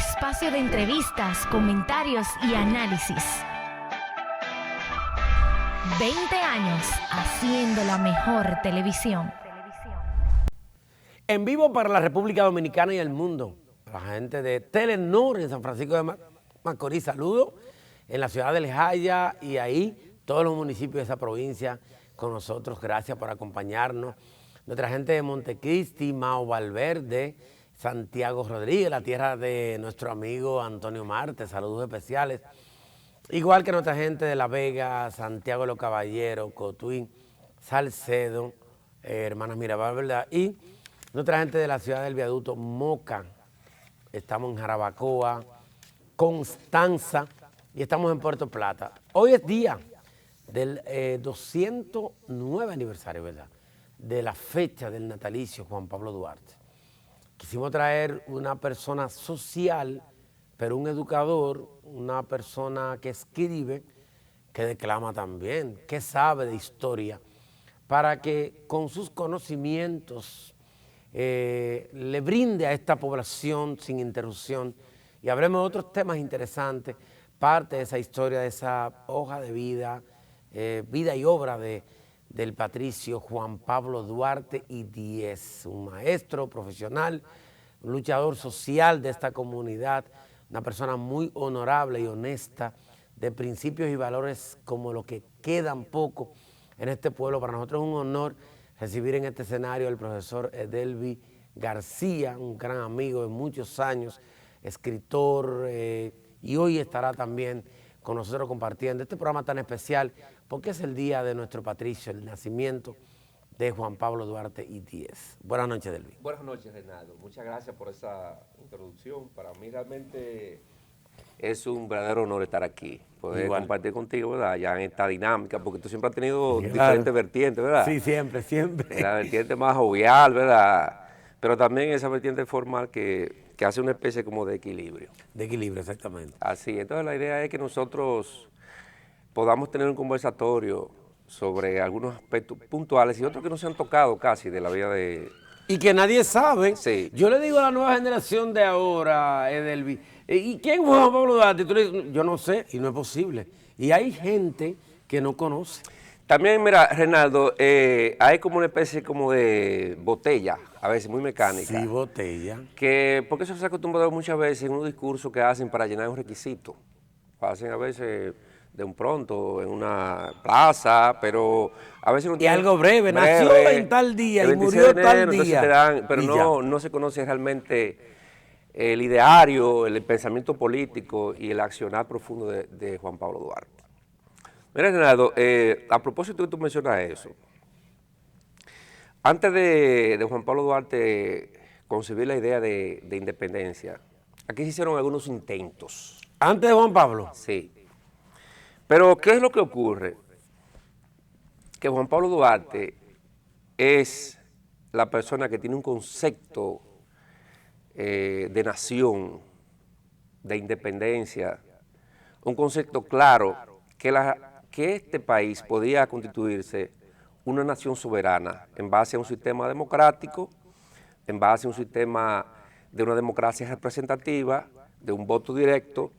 espacio de entrevistas, comentarios y análisis. 20 años haciendo la mejor televisión. En vivo para la República Dominicana y el mundo. La gente de Telenor en San Francisco de Macorís, saludo. En la ciudad del Jaya y ahí todos los municipios de esa provincia con nosotros. Gracias por acompañarnos. Nuestra gente de Montecristi, Mao Valverde, Santiago Rodríguez, la tierra de nuestro amigo Antonio Marte, saludos especiales. Igual que nuestra gente de La Vega, Santiago de los Caballeros, Cotuí, Salcedo, Hermanas Mirabal, ¿verdad? Y nuestra gente de la ciudad del Viaducto, Moca, estamos en Jarabacoa, Constanza y estamos en Puerto Plata. Hoy es día del 209 aniversario, ¿verdad?, de la fecha del natalicio Juan Pablo Duarte. Quisimos traer una persona social, pero un educador, una persona que escribe, que declama también, que sabe de historia, para que con sus conocimientos le brinde a esta población sin interrupción y hablemos de otros temas interesantes, parte de esa historia, de esa hoja de vida, vida y obra del patricio Juan Pablo Duarte y Díez, un maestro profesional, un luchador social de esta comunidad, una persona muy honorable y honesta, de principios y valores como los que quedan poco en este pueblo. Para nosotros es un honor recibir en este escenario al profesor Edelvi García, un gran amigo de muchos años, escritor, y hoy estará también con nosotros compartiendo este programa tan especial, porque es el día de nuestro patricio, el nacimiento de Juan Pablo Duarte y Díez. Buenas noches, Edelvi. Buenas noches, Reinaldo. Muchas gracias por esa introducción. Para mí realmente es un verdadero honor estar aquí, poder compartir contigo, ¿verdad?, ya en esta dinámica, porque tú siempre has tenido diferentes vertientes, ¿verdad? Sí, siempre, siempre. La vertiente más jovial, ¿verdad?, pero también esa vertiente formal que hace una especie como de equilibrio. De equilibrio, exactamente. Así, entonces la idea es que nosotros podamos tener un conversatorio sobre algunos aspectos puntuales y otros que no se han tocado casi de la vida de... Y que nadie sabe. Sí. Yo le digo a la nueva generación de ahora, Edelvi, ¿y quién fue Juan Pablo Duarte? Y tú le dices, yo no sé, y no es posible. Y hay gente que no conoce. También, mira, Reinaldo, hay como una especie como de botella, a veces muy mecánica. Sí, botella. Porque eso se ha acostumbrado muchas veces en unos discursos que hacen para llenar un requisito. Hacen a veces de un pronto en una plaza, pero a veces no Y algo breve, nació en tal día y murió tal día. Pero no se conoce realmente el ideario, el pensamiento político y el accionar profundo de Juan Pablo Duarte. Mira, Renato, a propósito que tú mencionas eso, antes de Juan Pablo Duarte concebir la idea de independencia, aquí se hicieron algunos intentos. ¿Antes de Juan Pablo? Sí. Pero, ¿qué es lo que ocurre? Que Juan Pablo Duarte es la persona que tiene un concepto de nación, de independencia, un concepto claro que este país podía constituirse una nación soberana en base a un sistema democrático, en base a un sistema de una democracia representativa, de un voto directo,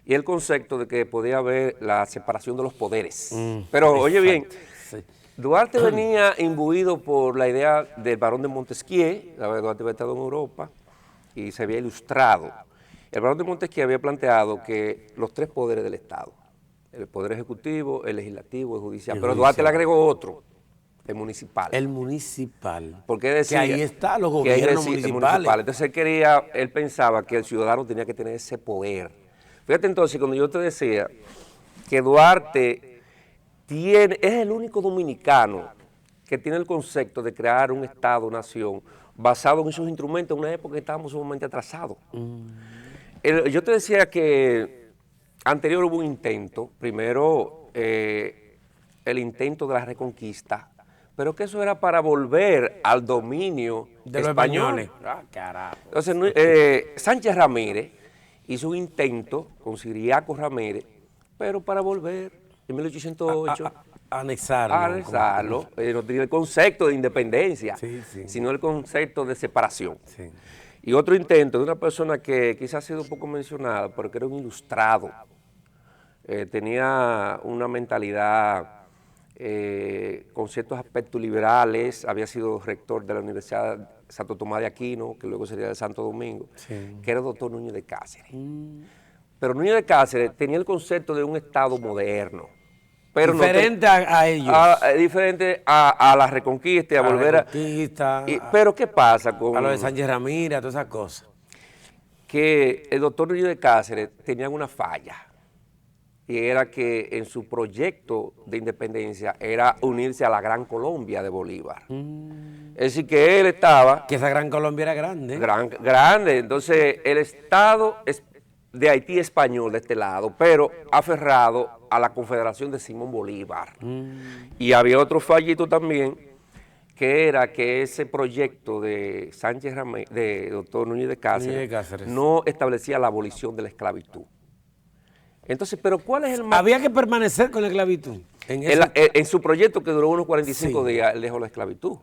y el concepto de que podía haber la separación de los poderes. Pero, oye bien, sí. Duarte venía imbuido por la idea del barón de Montesquieu. Duarte había estado en Europa y se había ilustrado. El barón de Montesquieu había planteado que los tres poderes del Estado, el poder ejecutivo, el legislativo, el judicial, pero Duarte le agregó otro, el municipal. El municipal. Porque decía que ahí están los gobiernos municipales. Entonces él pensaba que el ciudadano tenía que tener ese poder. Fíjate entonces, cuando yo te decía que Duarte es el único dominicano que tiene el concepto de crear un Estado-nación basado en esos instrumentos en una época que estábamos sumamente atrasados. Yo te decía que anterior hubo un intento, primero el intento de la reconquista, pero que eso era para volver al dominio de los español. españoles. Ah, carajo. Entonces, Sánchez Ramírez hizo un intento con Ciriaco Ramírez, pero para volver en 1808 anexarlo. No tenía el concepto de independencia, Sí, sí. sino el concepto de separación. Sí. Y otro intento de una persona que quizás ha sido un poco mencionada, pero que era un ilustrado. Tenía una mentalidad con ciertos aspectos liberales, había sido rector de la Universidad Santo Tomás de Aquino, que luego sería de Santo Domingo, que era el doctor Núñez de Cáceres. Pero Núñez de Cáceres tenía el concepto de un Estado moderno. Pero diferente a ellos. Diferente a la Reconquista y a volver Reconquista, pero ¿qué pasa con...? A lo de Sánchez Ramírez, a todas esas cosas. Que el doctor Núñez de Cáceres tenía una falla, y era que en su proyecto de independencia era unirse a la Gran Colombia de Bolívar. Es decir, que él estaba... Que esa Gran Colombia era grande. Grande, entonces el Estado de Haití español de este lado, pero aferrado a la Confederación de Simón Bolívar. Y había otro fallito también, que era que ese proyecto de Sánchez Ramírez, de doctor Núñez de Cáceres, no establecía la abolición de la esclavitud. Entonces, pero ¿cuál es el más? Había que permanecer con la esclavitud. En su proyecto, que duró unos 45 días, él dejó la esclavitud.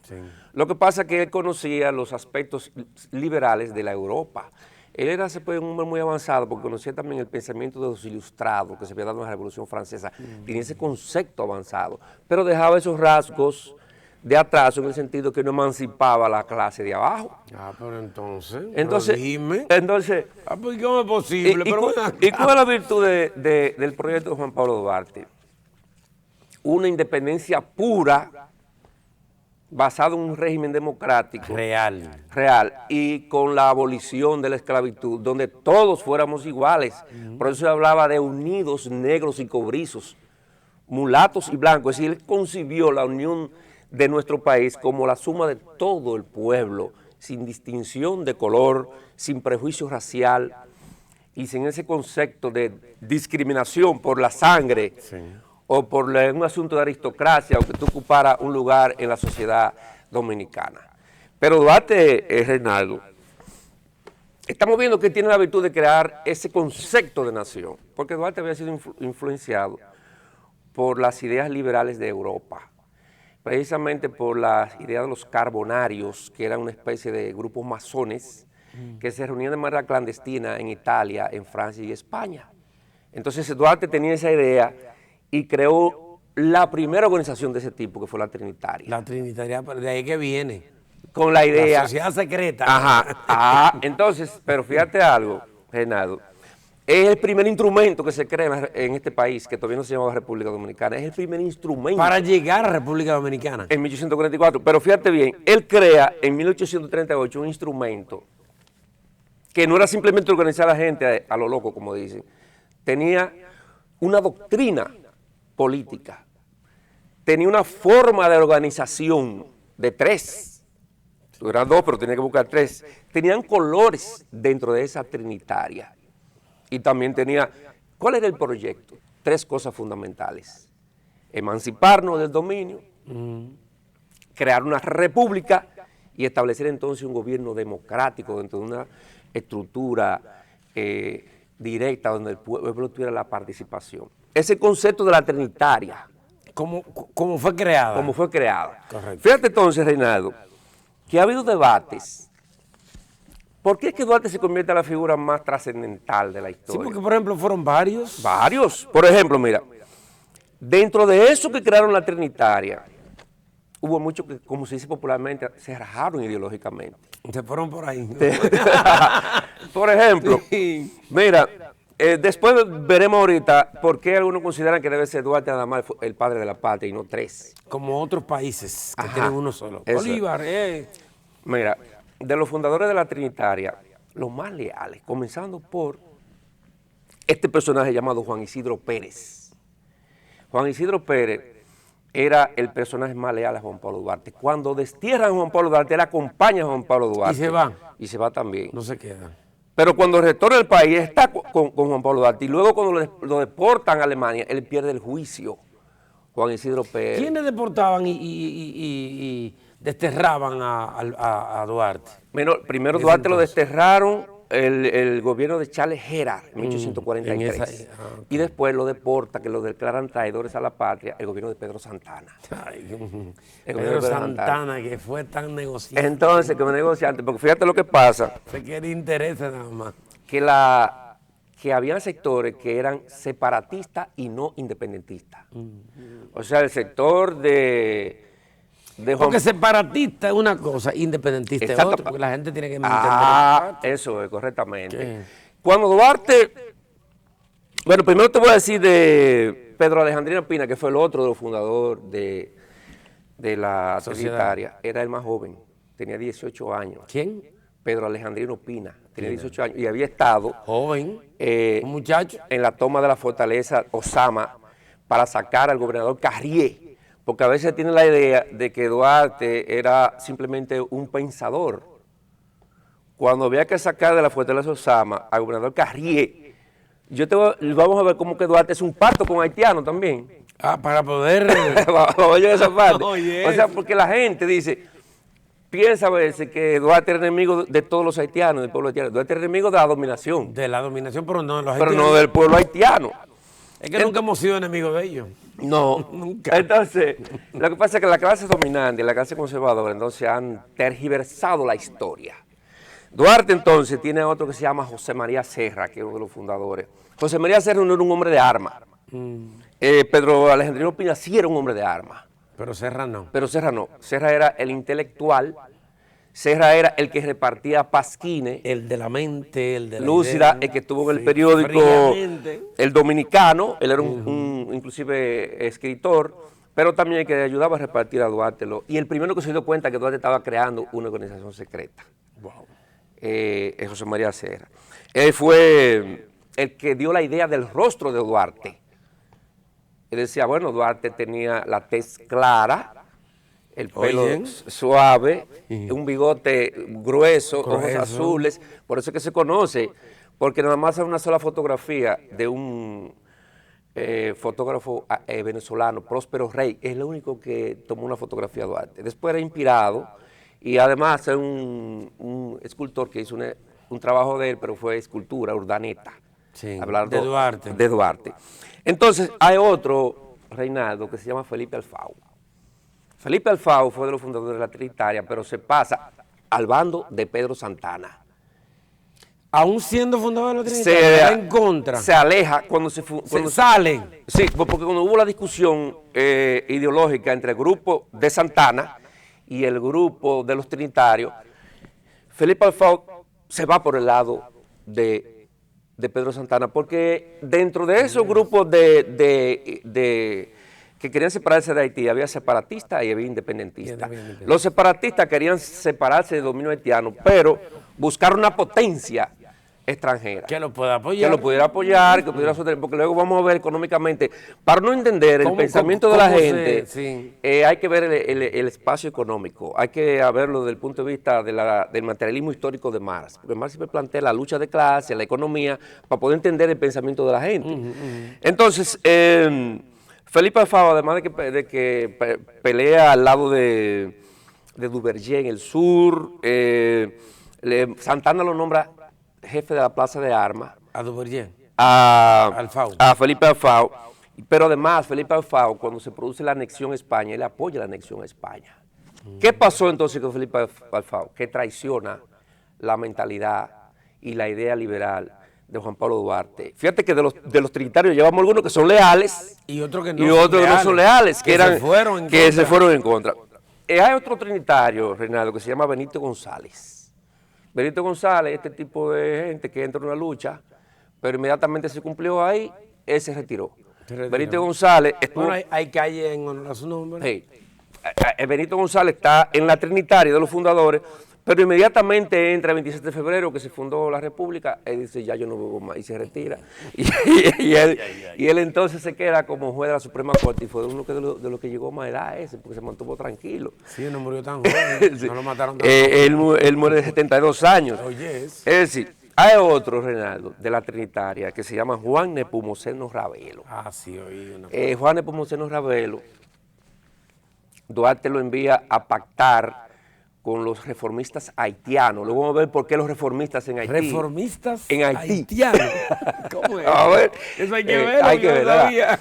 Lo que pasa es que él conocía los aspectos liberales de la Europa. Él era, se puede, un hombre muy avanzado, porque conocía también el pensamiento de los ilustrados que se había dado en la Revolución Francesa. Tenía ese concepto avanzado, pero dejaba esos rasgos de atraso en el sentido que no emancipaba a la clase de abajo. Pero entonces dime. Pues ¿cómo es posible? ¿Y cuál es la virtud del proyecto de Juan Pablo Duarte? Una independencia pura, basado en un régimen democrático. Real, y con la abolición de la esclavitud, donde todos fuéramos iguales. Por eso se hablaba de unidos negros y cobrizos, mulatos y blancos. Es decir, él concibió la unión de nuestro país como la suma de todo el pueblo, sin distinción de color, sin prejuicio racial y sin ese concepto de discriminación por la sangre o por un asunto de aristocracia o que tú ocuparas un lugar en la sociedad dominicana. Pero Duarte, Reinaldo, estamos viendo que tiene la virtud de crear ese concepto de nación, porque Duarte había sido influenciado por las ideas liberales de Europa, precisamente por las ideas de los carbonarios, que eran una especie de grupos masones que se reunían de manera clandestina en Italia, en Francia y España. Entonces Duarte tenía esa idea y creó la primera organización de ese tipo, que fue la Trinitaria. La Trinitaria, de ahí que viene. Con la idea... La sociedad secreta. Entonces, pero fíjate algo, Reinaldo, es el primer instrumento que se crea en este país, que todavía no se llamaba República Dominicana, es el primer instrumento. Para llegar a República Dominicana. En 1844, pero fíjate bien, él crea en 1838 un instrumento que no era simplemente organizar a la gente a lo loco, como dicen, tenía una doctrina política, tenía una forma de organización de 3, eran 2, pero tenía que buscar 3, tenían colores dentro de esa trinitaria. Y también tenía, ¿cuál era el proyecto? 3 cosas fundamentales: emanciparnos del dominio, crear una república y establecer entonces un gobierno democrático dentro de una estructura directa donde el pueblo tuviera la participación. Ese concepto de la trinitaria. ¿Cómo fue creada? Como fue creada. Correcto. Fíjate entonces, Reinaldo, que ha habido debates. ¿Por qué es que Duarte se convierte en la figura más trascendental de la historia? Sí, porque por ejemplo fueron varios. Varios. Por ejemplo, mira, dentro de eso que crearon la Trinitaria, hubo muchos que, como se dice popularmente, se rajaron ideológicamente. Se fueron por ahí. Por ejemplo, mira, después veremos ahorita por qué algunos consideran que debe ser Duarte nada más el padre de la patria y no 3. Como otros países que tienen uno solo. Eso. Bolívar, Mira, de los fundadores de la Trinitaria, los más leales, comenzando por este personaje llamado Juan Isidro Pérez. Juan Isidro Pérez era el personaje más leal a Juan Pablo Duarte. Cuando destierran a Juan Pablo Duarte, él acompaña a Juan Pablo Duarte. Y se va. Y se va también. No se queda. Pero cuando retorna al país, está con Juan Pablo Duarte. Y luego cuando lo deportan a Alemania, él pierde el juicio. Juan Isidro Pérez. ¿Quiénes deportaban y desterraban a Duarte? Bueno, primero Duarte lo desterraron el gobierno de Charles Gerard en 1843. Ok. Y después lo deporta, que lo declaran traidores a la patria, el gobierno de Pedro Santana. Ay, El Pedro gobierno de Santana, que fue tan negociante. Entonces, como negociante, porque fíjate lo que pasa, Se quiere intereses nada más. que había sectores que eran separatistas y no independentistas. O sea, el sector de Juan... Porque separatista es una cosa, independentista es Exacto. otra, porque la gente tiene que entender. Eso es, correctamente. ¿Qué? Cuando Duarte... Bueno, primero te voy a decir de Pedro Alejandrino Pina, que fue el otro de los fundadores de la Trinitaria. Era el más joven, tenía 18 años. ¿Quién? Pedro Alejandrino Pina, tenía 18 años y había estado Joven, un muchacho. en la toma de la fortaleza Osama para sacar al gobernador Carrié, porque a veces tienen la idea de que Duarte era simplemente un pensador. Cuando había que sacar de la fortaleza Osama al gobernador Carrié, vamos a ver cómo que Duarte es un pacto con haitianos también. Para poder... Vamos a ver esa parte. Oye, O sea, porque la gente piensa a veces que Duarte era enemigo de todos los haitianos, del pueblo haitiano. Duarte era enemigo de la dominación, de la dominación, pero no de los pero no haitianos. del pueblo haitiano. Es que nunca hemos sido enemigos de ellos. No, Nunca. Entonces, lo que pasa es que la clase dominante y la clase conservadora entonces han tergiversado la historia. Duarte entonces tiene a otro que se llama José María Serra, que es uno de los fundadores. José María Serra no era un hombre de armas. Pedro Alejandrino Pina sí era un hombre de armas. Pero Serra no. Pero Serra no. Serra era el intelectual, Serra era el que repartía pasquines, El de la mente, el de la lúcida, idea. el que estuvo en el Sí, periódico fríamente. El Dominicano, él era inclusive escritor, pero también el que ayudaba a repartir a Duarte. Y el primero que se dio cuenta que Duarte estaba creando una organización secreta. Wow. Es José María Serra. Él fue el que dio la idea del rostro de Duarte. Él decía, bueno, Duarte tenía la tez clara, el pelo Oye. suave, un bigote grueso, ojos Grueso. azules, por eso es que se conoce, porque nada más hay una sola fotografía de un fotógrafo venezolano, Próspero Rey, es el único que tomó una fotografía de Duarte. Después era inspirado y además es un escultor que hizo un trabajo de él, pero fue escultura, urdaneta. Sí, Hablando de Duarte. De Duarte. Entonces, hay otro, Reinaldo, que se llama Felipe Alfao. Felipe Alfao fue de los fundadores de la Trinitaria, pero se pasa al bando de Pedro Santana. Aún siendo fundador de la Trinitaria, está en contra. Se aleja cuando Se salen. Sí, porque cuando hubo la discusión ideológica entre el grupo de Santana y el grupo de los Trinitarios, Felipe Alfao se va por el lado de Pedro Santana, porque dentro de esos grupos que querían separarse de Haití, había separatistas y había independentistas. Los separatistas querían separarse del dominio haitiano, pero buscar una potencia extranjera. Que lo pueda apoyar. Que lo pudiera apoyar, que pudiera sostener, porque luego vamos a ver económicamente, para no entender el ¿Cómo- pensamiento cómo de la se- gente, sí. hay que ver el espacio económico, hay que verlo desde el punto de vista del materialismo histórico de Marx, porque Marx siempre plantea la lucha de clase, la economía, para poder entender el pensamiento de la gente. Entonces, Felipe Alfao, además de que pelea al lado de Duvergé en el sur, Santana lo nombra jefe de la Plaza de Armas, A Duvergé. a Felipe Alfao, pero además Felipe Alfao, cuando se produce la anexión a España, él apoya la anexión a España. ¿Qué pasó entonces con Felipe Alfao? Que traiciona la mentalidad y la idea liberal de Juan Pablo Duarte. Fíjate que de los trinitarios llevamos algunos que son leales Y otros que no, y otros que no son leales, que se fueron en contra. se fueron en contra. Hay otro trinitario, Reinaldo, que se llama Benito González. Benito González, este tipo de gente que entra en una lucha, pero inmediatamente se cumplió ahí, él se retiró. Benito González estuvo... Bueno, hay calle en honor a su nombre. Sí. Benito González está en la Trinitaria de los fundadores, pero inmediatamente entra el 27 de febrero que se fundó la República, él dice, ya yo no vivo más, y se retira. Y él entonces se queda como juez de la Suprema Corte, y fue uno de los que llegó más edad ese, porque se mantuvo tranquilo. Sí, no murió tan joven. Sí. No lo mataron tan joven. Él muere de 72 años. Oye, Es decir, hay otro, Reinaldo, de la Trinitaria, que se llama Juan Nepomuceno Ravelo. Ah, sí, oí una... Juan Nepomuceno Ravelo, Duarte lo envía a pactar con los reformistas haitianos. Luego vamos a ver por qué los reformistas en Haití. Reformistas en Haití. haitianos. ¿Cómo es? A ver, Eso hay que verlo, hay que yo no ver, sabía.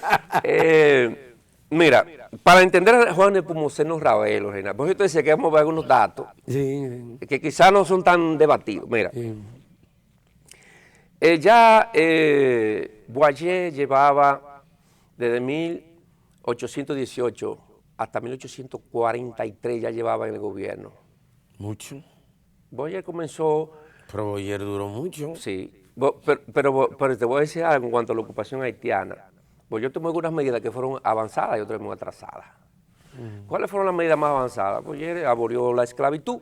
Mira, para entender a Juan Nepomuceno Ravelo, Reinaldo, por eso te decía que vamos a ver algunos datos Sí, que quizás no son tan debatidos. Mira, sí. Boyer llevaba desde 1818 hasta 1843 ya llevaba en el gobierno. Mucho. Boyer comenzó, Pero Boyer duró mucho. sí, pero te voy a decir algo en cuanto a la ocupación haitiana. Boyer tomó algunas medidas que fueron avanzadas y otras muy atrasadas. ¿Cuáles fueron las medidas más avanzadas? Boyer abolió la esclavitud.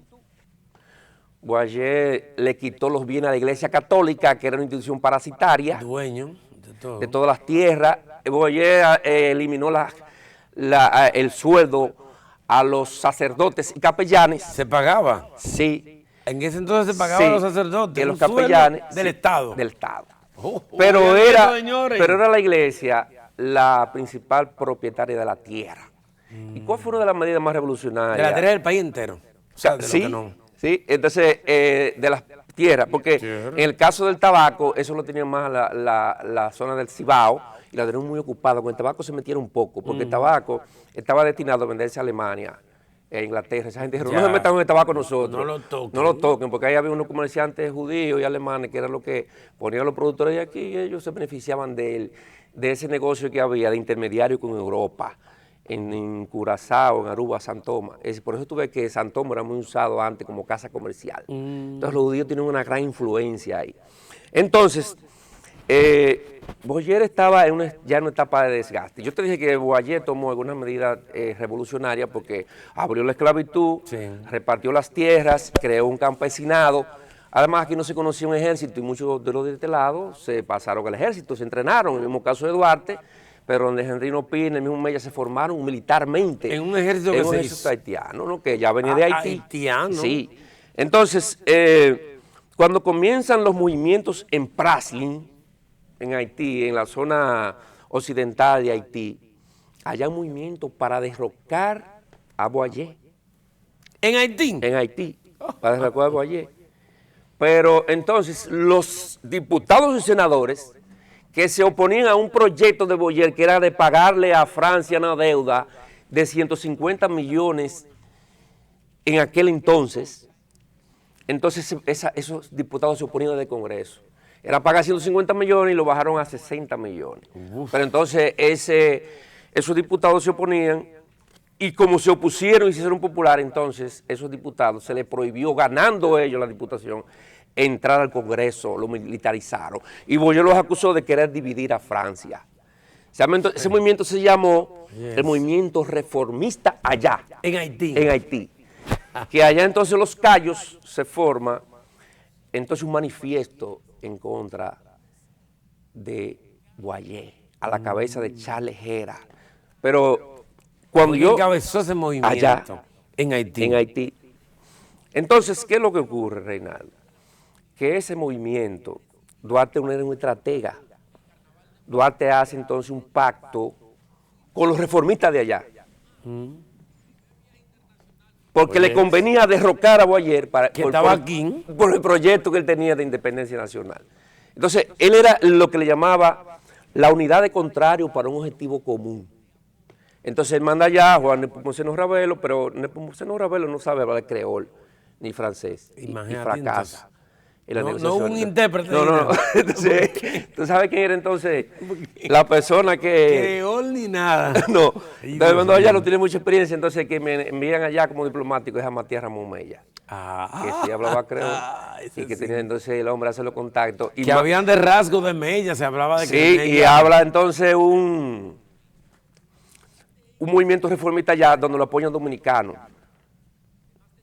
Boyer le quitó los bienes a la Iglesia Católica, que era una institución parasitaria, Dueño de todo. de todas las tierras. Boyer eliminó el sueldo a los sacerdotes y capellanes. ¿Se pagaba? Sí. En ese entonces se pagaban Sí, los sacerdotes. y los un sueldo capellanes del sí, Estado. Del Estado. Pero Pero era la iglesia la principal propietaria de la tierra. ¿Y cuál fue una de las medidas más revolucionarias? de la tierra del país entero. O sea, de lo Sí, que no. sí, entonces de las tierras, porque en el caso del tabaco, eso lo tenía más la zona del Cibao, y la tenían muy ocupada. Con el tabaco se metieron un poco, porque el tabaco estaba destinado a venderse a Alemania, a Inglaterra. Esa gente dijo, no se metan con el tabaco nosotros. No lo toquen. No lo toquen, porque ahí había unos comerciantes judíos y alemanes que eran los que ponían los productores de aquí y ellos se beneficiaban de ese negocio que había de intermediario con Europa. En Curazao, en Aruba, San Tomás. Por eso tú ves que San Tomás era muy usado antes como casa comercial. Entonces los judíos tienen una gran influencia ahí. Entonces, Boyer estaba ya en una etapa de desgaste. Yo te dije que Boyer tomó algunas medidas revolucionarias porque abrió la esclavitud, Sí. repartió las tierras, creó un campesinado. Además, aquí no se conocía un ejército y muchos de los de este lado se pasaron al ejército, se entrenaron. En el mismo caso de Duarte, pero donde Henrino Pina, el mismo Mella, se formaron militarmente. En un ejército que en un se ejército hizo. haitiano, ¿no? Que ya venía de Haití. Haitiano. Sí. Entonces, cuando comienzan los movimientos en Praslin, en Haití, en la zona occidental de Haití, hay un movimiento para derrocar a Boyer. ¿En Haití? En Haití, para derrocar a Boyer. Pero entonces los diputados y senadores que se oponían a un proyecto de Boyer que era de pagarle a Francia una deuda de 150 millones en aquel entonces esos diputados se oponían del Congreso. Era pagar 150 millones y lo bajaron a 60 millones. Pero entonces esos diputados se oponían y como se opusieron y se hicieron populares, entonces esos diputados se les prohibió, ganando ellos la diputación, entrar al Congreso, lo militarizaron. Y Boyer los acusó de querer dividir a Francia. Ese movimiento se llamó el movimiento reformista allá. En Haití. En Haití. Que allá entonces los Cayos se forma entonces un manifiesto en contra de Boyer, a la cabeza de Charles Gera. Pero cuando ¿Quién encabezó ese movimiento? Allá. En Haití. En Haití. Entonces, ¿qué es lo que ocurre, Reinaldo? Que ese movimiento, Duarte no era un estratega. Duarte hace entonces un pacto con los reformistas de allá. Porque le convenía derrocar a Boyer por el proyecto que él tenía de independencia nacional. Entonces, él era lo que le llamaba la unidad de contrario para un objetivo común. Entonces, él manda allá a Juan Nepomuceno Ravelo, pero Nepomuceno Ravelo no sabe hablar creol ni francés y fracasa. No un intérprete. No. Entonces, ¿tú sabes quién era entonces? La persona que... Creol ni nada. No, entonces cuando allá no tiene mucha experiencia, entonces que me envían allá como diplomático es a Matías Ramón Mella, que sí hablaba creol y que tenía entonces el hombre hace los contactos. Y que habían de rasgo de Mella, se hablaba de que sí, Mella... y habla entonces un movimiento reformista allá donde lo apoyan dominicanos.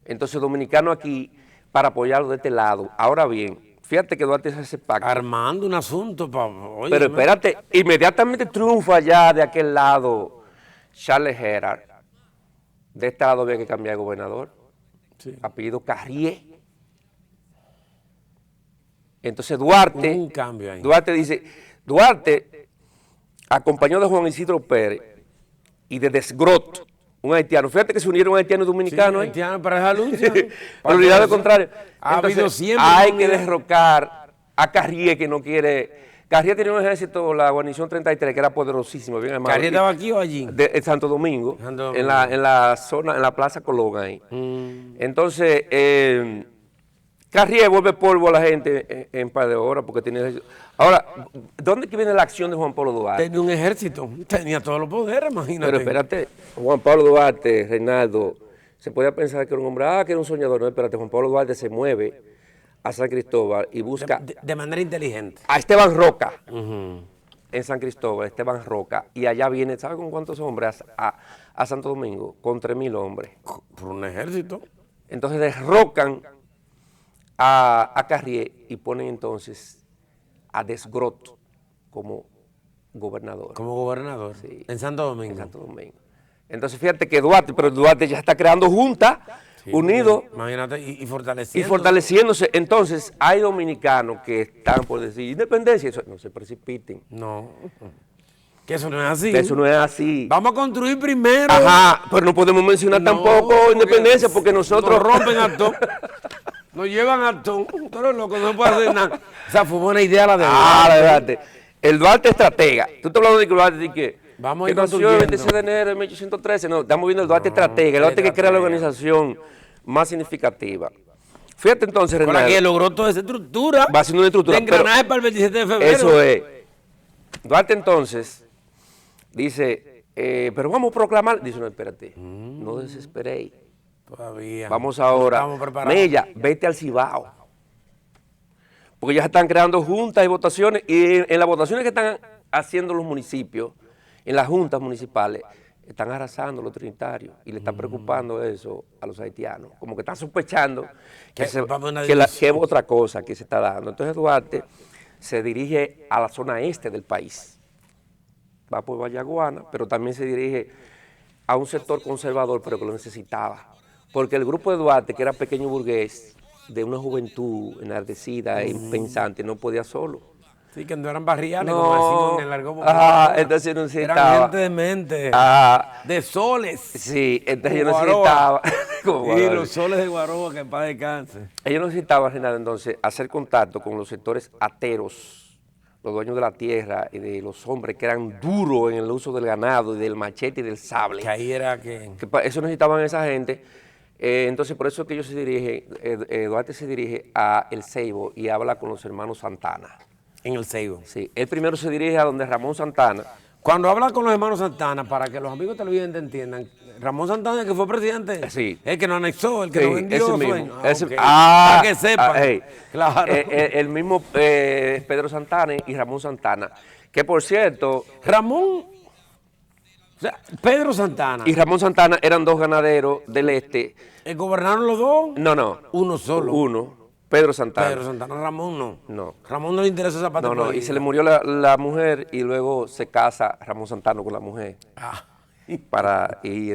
Entonces dominicanos aquí para apoyarlo de este lado. Ahora bien, fíjate que Duarte hace ese pacto. Armando un asunto para... Pero espérate, inmediatamente triunfa allá de aquel lado Charles Gera. De este lado había que cambiar de gobernador. Sí. Apellido Carrier. Entonces Duarte... Un cambio ahí. Duarte acompañó de Juan Isidro Pérez y de Desgrot, un haitiano. Fíjate que se unieron haitianos y dominicanos. Sí, haitiano para esa lucha. Por unidad de contrario. Ha habido siempre hay que unidad. derrocar a Carrié, que no quiere. Carrié tenía un ejército, la guarnición 33, que era poderosísimo, bien armado. ¿Carrié estaba aquí o allí? En Santo Domingo, Santo Domingo. en la zona, en la Plaza Colón ahí. Entonces, Carrié vuelve polvo a la gente en par de horas porque tiene ejército. Ahora, ¿dónde que viene la acción de Juan Pablo Duarte? Tenía un ejército, tenía todos los poderes, imagínate. Pero espérate, Juan Pablo Duarte, Reinaldo, se podía pensar que era un hombre, que era un soñador. No, espérate, Juan Pablo Duarte se mueve a San Cristóbal y busca De manera inteligente. a Esteban Roca en San Cristóbal, Esteban Roca, y allá viene, ¿sabe con cuántos hombres? A Santo Domingo, con 3.000 hombres. Por un ejército. Entonces derrocan a Carrié y ponen entonces a Desgrot como gobernador. Como gobernador. Sí. En Santo Domingo. En Santo Domingo. Entonces fíjate que Duarte, pero Duarte ya está creando juntas, Sí, unidos imagínate, y y fortaleciendo. fortaleciéndose. Entonces hay dominicanos que están por decir independencia, eso, no se precipiten. No. Que eso no es así. Eso no es así. Vamos a construir primero. Ajá, pero no podemos mencionar No, tampoco independencia porque nosotros nos rompen a todo. Nos llevan a todo. Pero loco, no puede hacer nada. O sea, fue buena idea la de Duarte. El Duarte estratega. Tú estás hablando de que Duarte dice que Vamos a que ir nació el construyendo. 26 de enero de 1813. No, estamos viendo el Duarte estratega. El Duarte que crea la organización más significativa. Fíjate entonces, Con la Reinaldo. que logró toda esa estructura. Va haciendo una estructura, De engranaje para el 27 de febrero. Eso es. Duarte entonces dice, pero vamos a proclamar. Dice, no, espérate, no desesperéis. Todavía. Vamos No ahora. estamos preparados. Mella, vete al Cibao. Porque ya se están creando juntas y votaciones. Y en las votaciones que están haciendo los municipios, en las juntas municipales, están arrasando los trinitarios. Y le está preocupando eso a los haitianos. Como que están sospechando que, Va a haber una que división. es otra cosa que se está dando. Entonces Duarte se dirige a la zona este del país. Va por Vallaguana, pero también se dirige a un sector conservador, pero que lo necesitaba. Porque el grupo de Duarte, que era pequeño burgués, de una juventud enardecida e pensante, no podía solo. Sí, que no eran barriales, como decimos en el argot popular. Ajá, entonces yo necesitaba. Eran gente de mente. Ajá, De soles. sí, entonces yo Como necesitaba. como Y Guaroa. los soles de Guaroa, que en paz descanse. Ellos necesitaban, Renato, entonces, hacer contacto con los sectores ateros, los dueños de la tierra y de los hombres que eran duros en el uso del ganado y del machete y del sable. Que ahí era que... Eso necesitaban esa gente. Entonces, por eso es que ellos se dirigen, Duarte se dirige a El Ceibo y habla con los hermanos Santana. En el Ceibo. Sí, él primero se dirige a donde Ramón Santana. Cuando habla con los hermanos Santana, para que los amigos televidentes entiendan, Ramón Santana, que fue presidente, Sí. el que nos anexó, el que Sí, nos vendió ese mismo. sueños. Ese- Ok. ah, Para que sepan. hey. Claro. El mismo Pedro Santana y Ramón Santana, que por cierto, Ramón, o sea, Pedro Santana, y Ramón Santana eran dos ganaderos del este. ¿gobernaron los dos? No. Uno solo. Uno. Pedro Santana. Pedro Santana, Ramón no. No. Ramón no le interesa esa parte. No, y se le murió la mujer y luego se casa Ramón Santana con la mujer. Ah, Y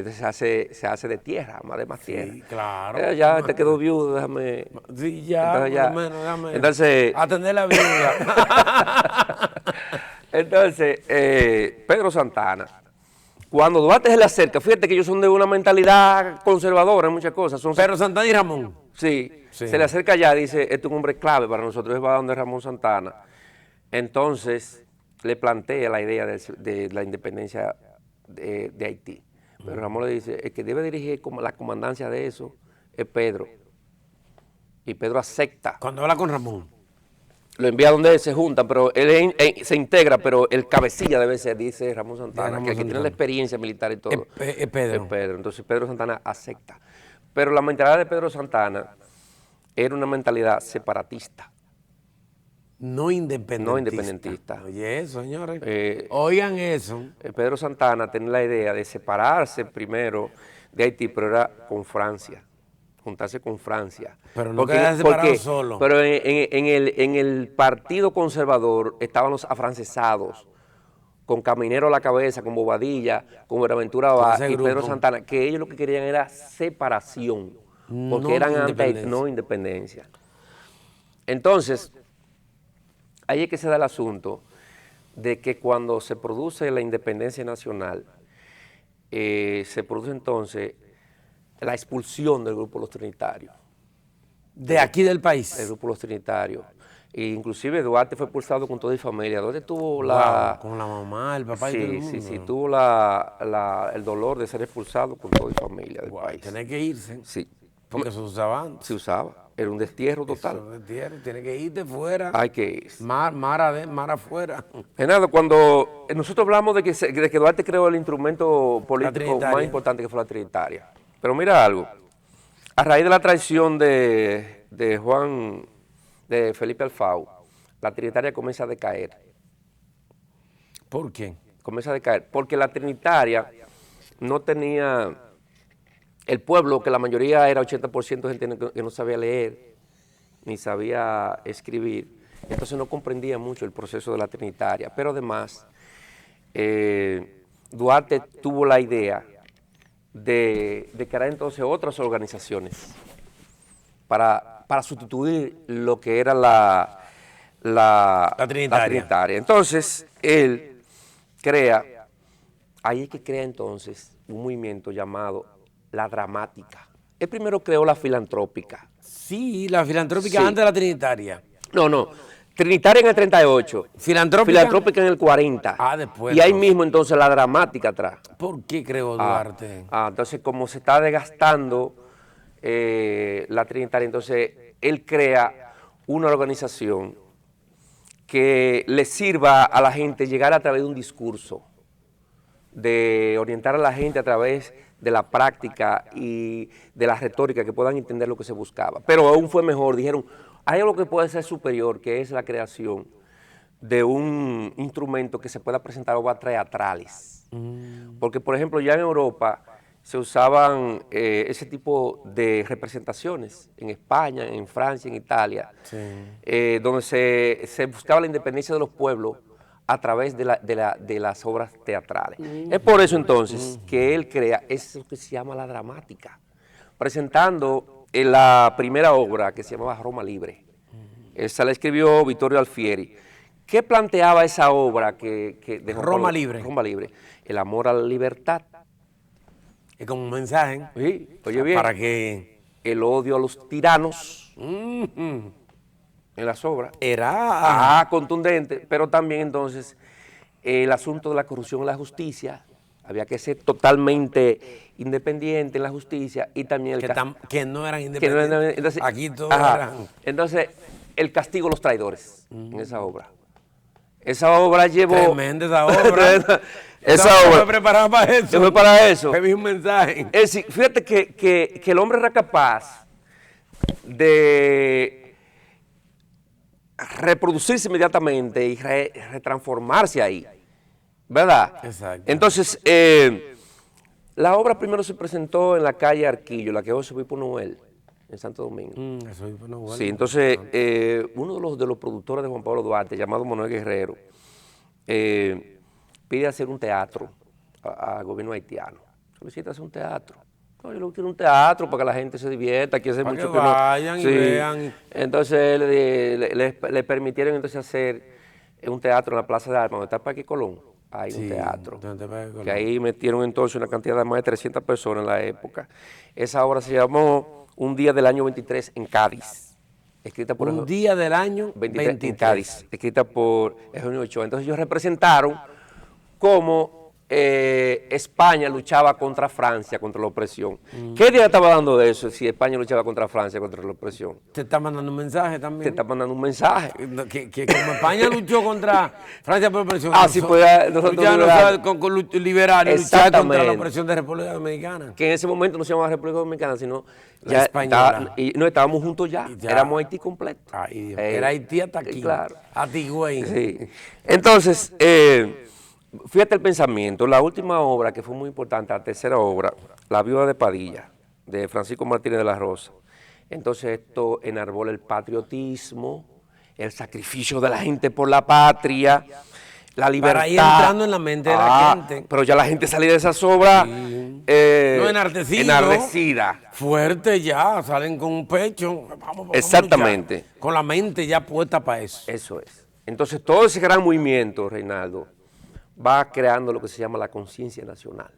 se hace de tierra, más de más tierra. sí, claro. Ya te quedó viudo, déjame. Sí, ya, Entonces, ya. por lo menos, déjame Entonces, atender la vida. entonces Pedro Santana, cuando Duarte se le acerca, fíjate que ellos son de una mentalidad conservadora en muchas cosas. Son Pedro Santana y Ramón. Sí, Sí. se le acerca allá, dice, este es un hombre clave para nosotros, él va donde Ramón Santana. Entonces, le plantea la idea de la independencia de Haití. Pero Ramón le dice, el que debe dirigir como la comandancia de eso es Pedro. Y Pedro acepta. Cuando habla con Ramón. Lo envía donde él se juntan, pero él se integra, pero el cabecilla debe ser, dice Ramón Santana, Ramón que el que tiene Santana. la experiencia militar y todo. Es Pedro. Es Pedro. Entonces Pedro Santana acepta. Pero la mentalidad de Pedro Santana era una mentalidad separatista. No independentista. No independentista. Oye, eso, señores. Eh, Oigan eso. Pedro Santana tenía la idea de separarse primero de Haití, pero era con Francia, juntarse con Francia. Pero no quedarse separado solo. Pero en el partido conservador estaban los afrancesados, con Caminero a la cabeza, con Bobadilla, con Buenaventura Abad ese y Pedro grupo. Santana, que ellos lo que querían era separación, porque No eran independencia. no independencia. Entonces, ahí es que se da el asunto de que cuando se produce la independencia nacional, se produce entonces la expulsión del grupo Los Trinitarios. De aquí del país. El grupo Los Trinitarios. E inclusive Duarte fue expulsado con toda su familia. Duarte tuvo Wow, con la mamá, el papá y todo el mundo. Sí, tuvo el dolor de ser expulsado con toda su familia del país. Tiene que irse. Sí. Porque se usaba antes. Se usaba. Era un destierro total. Eso es destierro, tiene que irte fuera. Hay que ir. Mar afuera. Genaro, cuando nosotros hablamos de que Duarte creó el instrumento político más importante que fue la Trinitaria. Pero mira algo. A raíz de la traición de Felipe Alfau, la Trinitaria comienza a decaer. ¿Por qué? Comienza a decaer porque la Trinitaria no tenía el pueblo, que la mayoría era 80% de gente que no sabía leer ni sabía escribir, entonces no comprendía mucho el proceso de la Trinitaria. Pero además, Duarte tuvo la idea de crear entonces otras organizaciones para sustituir lo que era la Trinitaria. Entonces, él ahí es que crea entonces un movimiento llamado la Dramática. Él primero creó la Filantrópica. Sí, la Filantrópica Sí. antes de la Trinitaria. No. Trinitaria en el 38. Filantrópica en el 40. Ah, después. Y ahí mismo entonces la Dramática atrás. ¿Por qué creó Duarte? Entonces como se está desgastando la Trinitaria, entonces él crea una organización que le sirva a la gente llegar a través de un discurso, de orientar a la gente a través de la práctica y de la retórica, que puedan entender lo que se buscaba. Pero aún fue mejor, dijeron, hay algo que puede ser superior, que es la creación de un instrumento que se pueda presentar obras teatrales. Porque, por ejemplo, ya en Europa se usaban ese tipo de representaciones, en España, en Francia, en Italia, donde se buscaba la independencia de los pueblos a través de las obras teatrales. Es por eso entonces que él crea eso que se llama la Dramática, presentando la primera obra que se llamaba Roma Libre. Esa la escribió Vittorio Alfieri. ¿Qué planteaba esa obra de Roma Libre? Roma Libre. El amor a la libertad. Es como un mensaje. Sí, oye bien. Para que El odio a los tiranos. En las obras. era Contundente, pero también entonces el asunto de la corrupción en la justicia, había que ser totalmente independiente en la justicia y también que no eran independientes. entonces, Aquí todos eran. Entonces, el castigo a los traidores en esa obra. Esa obra llevó... Tremenda esa obra. Esa obra. Fue preparada para eso. Fue para eso. Fue un mensaje. Es decir, fíjate que el hombre era capaz de reproducirse inmediatamente y retransformarse ahí, ¿verdad? Exacto. Entonces, la obra primero se presentó en la calle Arquillo, la que hoy es Obispo Noel, en Santo Domingo. Eso es bueno. Sí, entonces, uno de los productores de Juan Pablo Duarte, llamado Manuel Guerrero, pide hacer un teatro al gobierno haitiano. Solicita hacer un teatro. No, yo lo quiero un teatro para que la gente se divierta, aquí hace Para mucho que vayan y vean. Entonces le permitieron entonces hacer un teatro en la Plaza de Armas, donde está el Parque Colón. Hay un teatro. Que ahí metieron entonces una cantidad de más de 300 personas en la época. Esa obra se llamó Un día del año 23 en Cádiz. Escrita por Un día del año 23 en Cádiz, escrita por Eugenio Ochoa. Entonces ellos representaron cómo España luchaba contra Francia, contra la opresión. ¿Qué día estaba dando de eso si España luchaba contra Francia, contra la opresión? Te está mandando un mensaje también. Te está mandando un mensaje. Que como España luchó contra Francia por opresión. Sí, pues nosotros liberales luchar contra la opresión de República Dominicana. Que en ese momento no se llamaba República Dominicana, sino la española. Y no estábamos juntos ya. Éramos Haití completo. Era Haití hasta aquí. Claro. A ti, güey. Sí. Entonces, fíjate el pensamiento. La última obra que fue muy importante, la tercera obra, La viuda de Padilla, de Francisco Martínez de la Rosa. Entonces esto enarbola el patriotismo, el sacrificio de la gente por la patria, la libertad. Para ir entrando en la mente de la gente. Pero ya la gente salía de esas obras no, enardecida. Fuerte ya, salen con un pecho. Vamos exactamente. A luchar, con la mente ya puesta para eso. Eso es. Entonces todo ese gran movimiento, Reinaldo, va creando lo que se llama la conciencia nacional.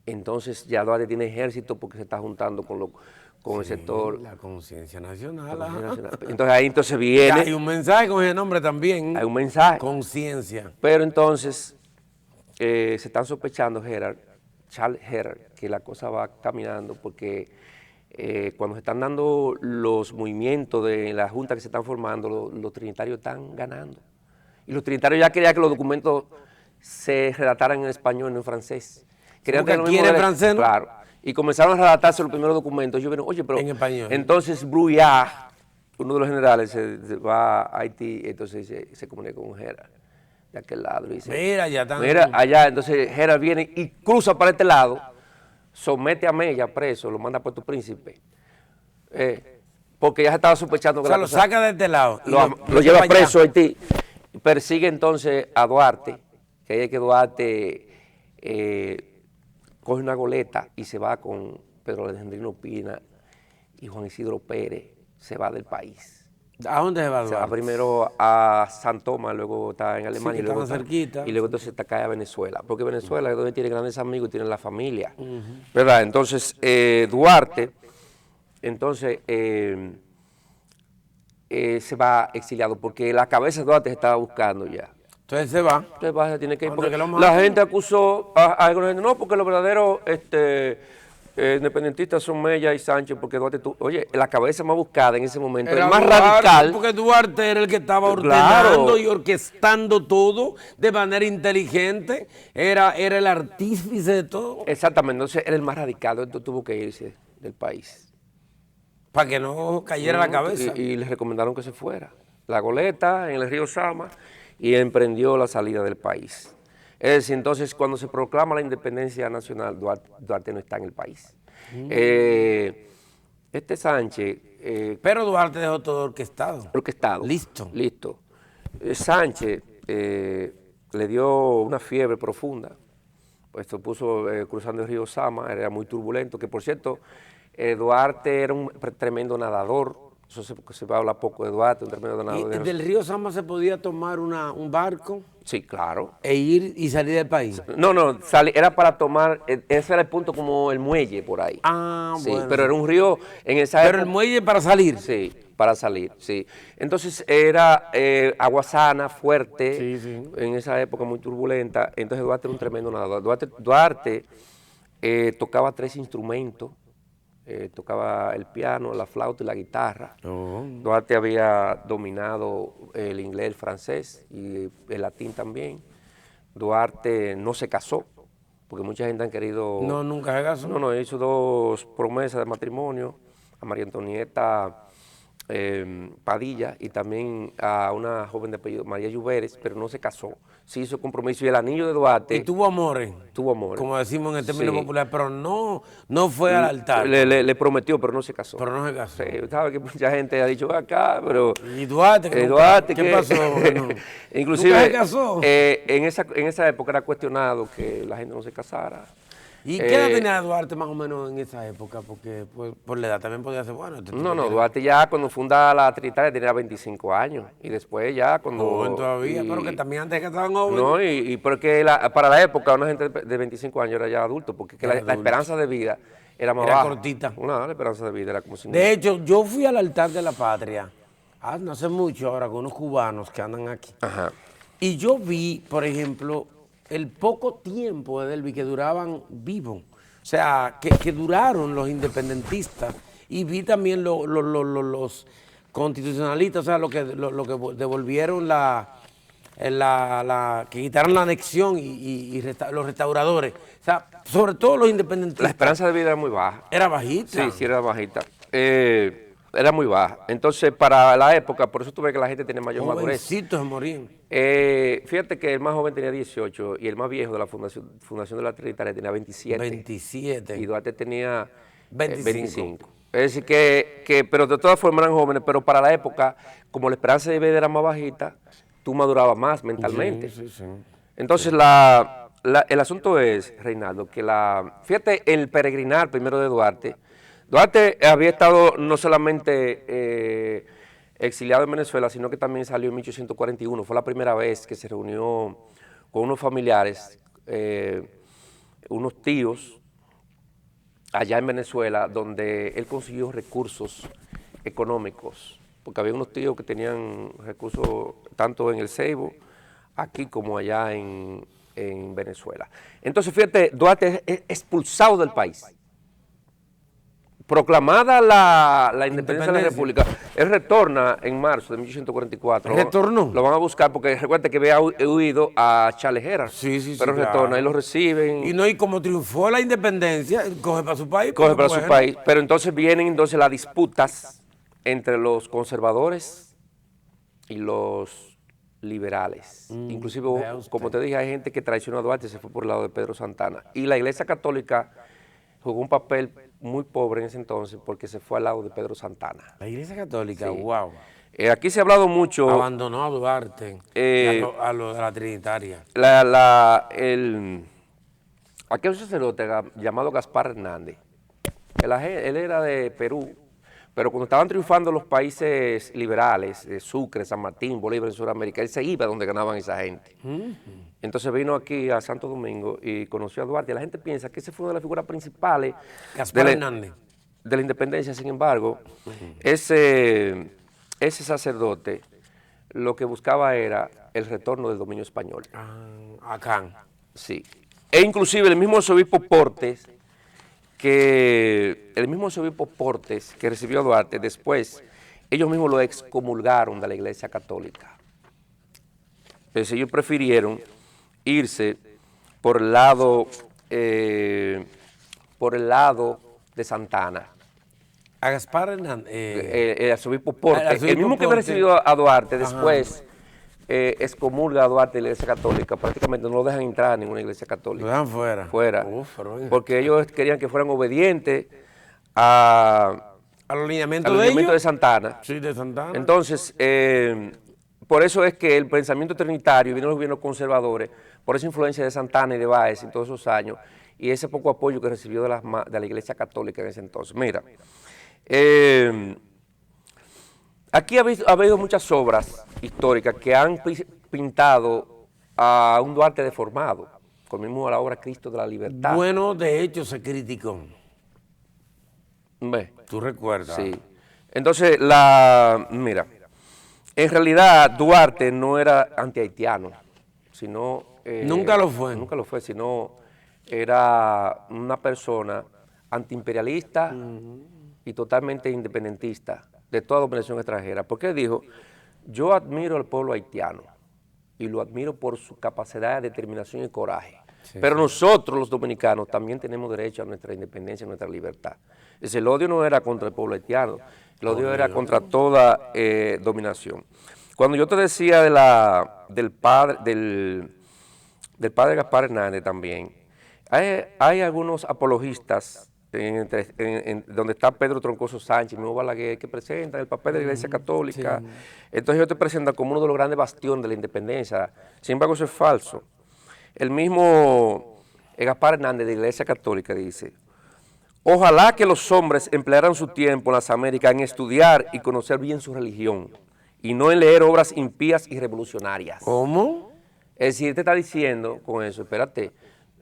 entonces ya Duarte tiene ejército porque se está juntando con el sector. La conciencia nacional. la Conciencia ajá. Nacional. Entonces ahí entonces Hay viene, un mensaje con ese nombre también. hay un mensaje. Conciencia. Pero entonces se están sospechando, Charles Gerard, que la cosa va caminando porque cuando se están dando los movimientos de la Junta que se están formando, los trinitarios están ganando. Y los trinitarios ya querían que los documentos se redactaran en español, no en francés. Querían Porque tener lo aquí mismo era en francés, ¿no? Claro. Y comenzaron a redactarse los primeros documentos. Yo vieron, oye, pero En español. entonces Bruyas, uno de los generales, se va a Haití, entonces se comunica con Gerard de aquel lado. Y dice, Mira, ya están. mira, allá, entonces Gerard viene y cruza para este lado, somete a Mella preso, lo manda a Puerto Príncipe, porque ya se estaba sospechando que O sea, la lo cosa- saca de este lado. y lo lleva allá. preso a Haití. Persigue entonces a Duarte, que ahí es que Duarte coge una goleta y se va con Pedro Alejandrino Pina y Juan Isidro Pérez, se va del país. ¿A dónde se va Se va Duarte? primero a San Tomás, luego está en Alemania, que y, luego estaban cerquita. y luego entonces está acá a Venezuela, porque Venezuela es donde tiene grandes amigos y tiene la familia, ¿verdad? Entonces, Duarte, entonces, se va exiliado, porque la cabeza de Duarte se estaba buscando ya. Entonces se va. Entonces se tiene que ir, ¿A porque dónde que lo la matan? gente acusó a alguna gente, no, porque los verdaderos independentistas son Mella y Sánchez, porque Duarte, oye, la cabeza más buscada en ese momento, Era el más Duarte, radical. Porque Duarte era el que estaba Claro. ordenando y orquestando todo de manera inteligente. Era el artífice de todo. Exactamente, entonces era el más radical, entonces tuvo que irse del país. Para que no cayera la cabeza. Y le recomendaron que se fuera. La goleta en el río Sama y emprendió la salida del país. Es decir, entonces cuando se proclama la independencia nacional, Duarte no está en el país. Este Sánchez, Pero Duarte dejó todo orquestado. orquestado. Listo. Listo. Sánchez le dio una fiebre profunda. Pues se puso cruzando el río Sama, era muy turbulento, que por cierto, Duarte era un tremendo nadador. Eso se habla poco de Duarte, un tremendo Y nadador. del río Sama se podía tomar un barco Sí, claro. e ir y salir del país. No, era para tomar, ese era el punto como el muelle por ahí. Ah, Sí, bueno. pero era un río en esa Pero época. el muelle para salir. Sí, para salir, sí. Entonces era agua sana, fuerte, Sí, sí. en esa época muy turbulenta. Entonces Duarte era un tremendo nadador. Duarte tocaba 3 instrumentos. Tocaba el piano, la flauta y la guitarra. Oh. Duarte había dominado el inglés, el francés y el latín también. Duarte no se casó, porque mucha gente han querido... No, nunca se casó. No, hizo 2 promesas de matrimonio, a María Antonieta Padilla y también a una joven de apellido María Lluveres, pero no se casó. Sí hizo compromiso y el anillo de Duarte... Y tuvo amores. Tuvo amor. Como decimos en el término Sí. popular, pero no fue al altar. Le prometió, pero no se casó. Pero no se casó. Sí, sabe que mucha gente ha dicho acá, pero... Y Duarte, que nunca- Duarte, ¿qué pasó? Bueno, inclusive, ¿nunca se casó? en esa época era cuestionado que la gente no se casara. ¿Y qué edad tenía Duarte más o menos en esa época? Porque pues, por la edad también podía ser bueno. este tipo No, tiene- Duarte ya cuando funda la Trinitaria tenía 25 años y después ya cuando... Joven todavía, y- pero que también antes que estaban jóvenes. No, y porque para la época una gente de 25 años era ya adulto, porque que Era la adulto. esperanza de vida era más Era baja. cortita. No, la esperanza de vida era como 50. De hecho, yo fui al altar de la patria, no hace mucho ahora, con unos cubanos que andan aquí. Ajá. Y yo vi, por ejemplo, el poco tiempo de Delvi que duraban vivos. O sea, que duraron los independentistas. Y vi también los constitucionalistas, o sea, lo que devolvieron que quitaron la anexión y los restauradores. O sea, sobre todo los La independentistas. esperanza de vida era muy baja. Era bajita. Sí, sí, era bajita. Era muy baja. Entonces, para la época, por eso tuve que la gente tenía mayor madurez. Jovencitos se morían. Fíjate que el más joven tenía 18 y el más viejo de la fundación de la Trinitaria tenía 27. 27. Y Duarte tenía 25. 25. Es decir, pero de todas formas eran jóvenes, pero para la época, como la esperanza de vida era más bajita, tú madurabas más mentalmente. Sí, sí. Entonces, el asunto es, Reinaldo, que fíjate, el peregrinar primero de Duarte había estado no solamente exiliado en Venezuela, sino que también salió en 1841. Fue la primera vez que se reunió con unos familiares, unos tíos allá en Venezuela, donde él consiguió recursos económicos, porque había unos tíos que tenían recursos tanto en el Ceibo, aquí como allá en Venezuela. Entonces, fíjate, Duarte es expulsado del país. Proclamada la independencia de la República, él retorna en marzo de 1844. ¿Retornó? Lo van a buscar porque recuerda que había huido a Charles Herrera. Sí, pero retorna, claro. ahí lo reciben. Y como triunfó la independencia, coge para su país. Coge para bueno. su país, pero entonces vienen las disputas entre los conservadores y los liberales. Inclusive, vea usted. como te dije, hay gente que traicionó a Duarte y se fue por el lado de Pedro Santana. Y la Iglesia Católica jugó un papel muy pobre en ese entonces porque se fue al lado de Pedro Santana. La Iglesia Católica, Sí. wow. Aquí se ha hablado mucho. Abandonó a Duarte a la Trinitaria. Aquel sacerdote llamado Gaspar Hernández, él era de Perú, pero cuando estaban triunfando los países liberales, Sucre, San Martín, Bolívar en Sudamérica, él se iba donde ganaban esa gente. Entonces vino aquí a Santo Domingo y conoció a Duarte. La gente piensa que ese fue una de las figuras principales Gaspar Hernández. de la independencia. Sin embargo, ese sacerdote lo que buscaba era el retorno del dominio español. Acá. Sí. E inclusive el mismo arzobispo Portes que recibió a Duarte, después ellos mismos lo excomulgaron de la Iglesia Católica. Entonces ellos prefirieron irse por el lado de Santana. A Gaspar Hernández. El arzobispo Portes, el mismo que había recibido a Duarte, después excomulga a Duarte de la Iglesia Católica. Prácticamente no lo dejan entrar a ninguna iglesia católica. Lo dejan fuera. Fuera. Pero Porque ellos querían que fueran obedientes a los lineamientos los de lineamientos de ellos. Santana. Sí, de Santana. Entonces, por eso es que el pensamiento trinitario viene de los gobiernos conservadores, por esa influencia de Santana y de Báez en todos esos años, y ese poco apoyo que recibió de la Iglesia Católica en ese entonces. Mira, aquí ha habido muchas obras históricas que han pintado a un Duarte deformado, como mismo a la obra Cristo de la Libertad. Bueno, de hecho, se criticó. ¿Ves? ¿Tú recuerdas? Sí. Entonces, mira, en realidad Duarte no era antihaitiano, sino... Nunca lo fue. Nunca lo fue, sino era una persona antiimperialista y totalmente independentista de toda dominación extranjera. Porque dijo, yo admiro al pueblo haitiano y lo admiro por su capacidad de determinación y coraje. Sí, pero nosotros los dominicanos también tenemos derecho a nuestra independencia, a nuestra libertad. El odio no era contra el pueblo haitiano, el odio era contra toda dominación. Cuando yo te decía del padre Gaspar Hernández también, hay algunos apologistas, donde está Pedro Troncoso Sánchez, mismo Balaguer, que presentan el papel de la Iglesia Católica. Sí. Entonces ellos te presentan como uno de los grandes bastiones de la independencia. Sin embargo, eso es falso. El mismo Gaspar Hernández de la Iglesia Católica dice, ojalá que los hombres emplearan su tiempo en las Américas en estudiar y conocer bien su religión y no en leer obras impías y revolucionarias. ¿Cómo? Es decir, te está diciendo con eso, espérate,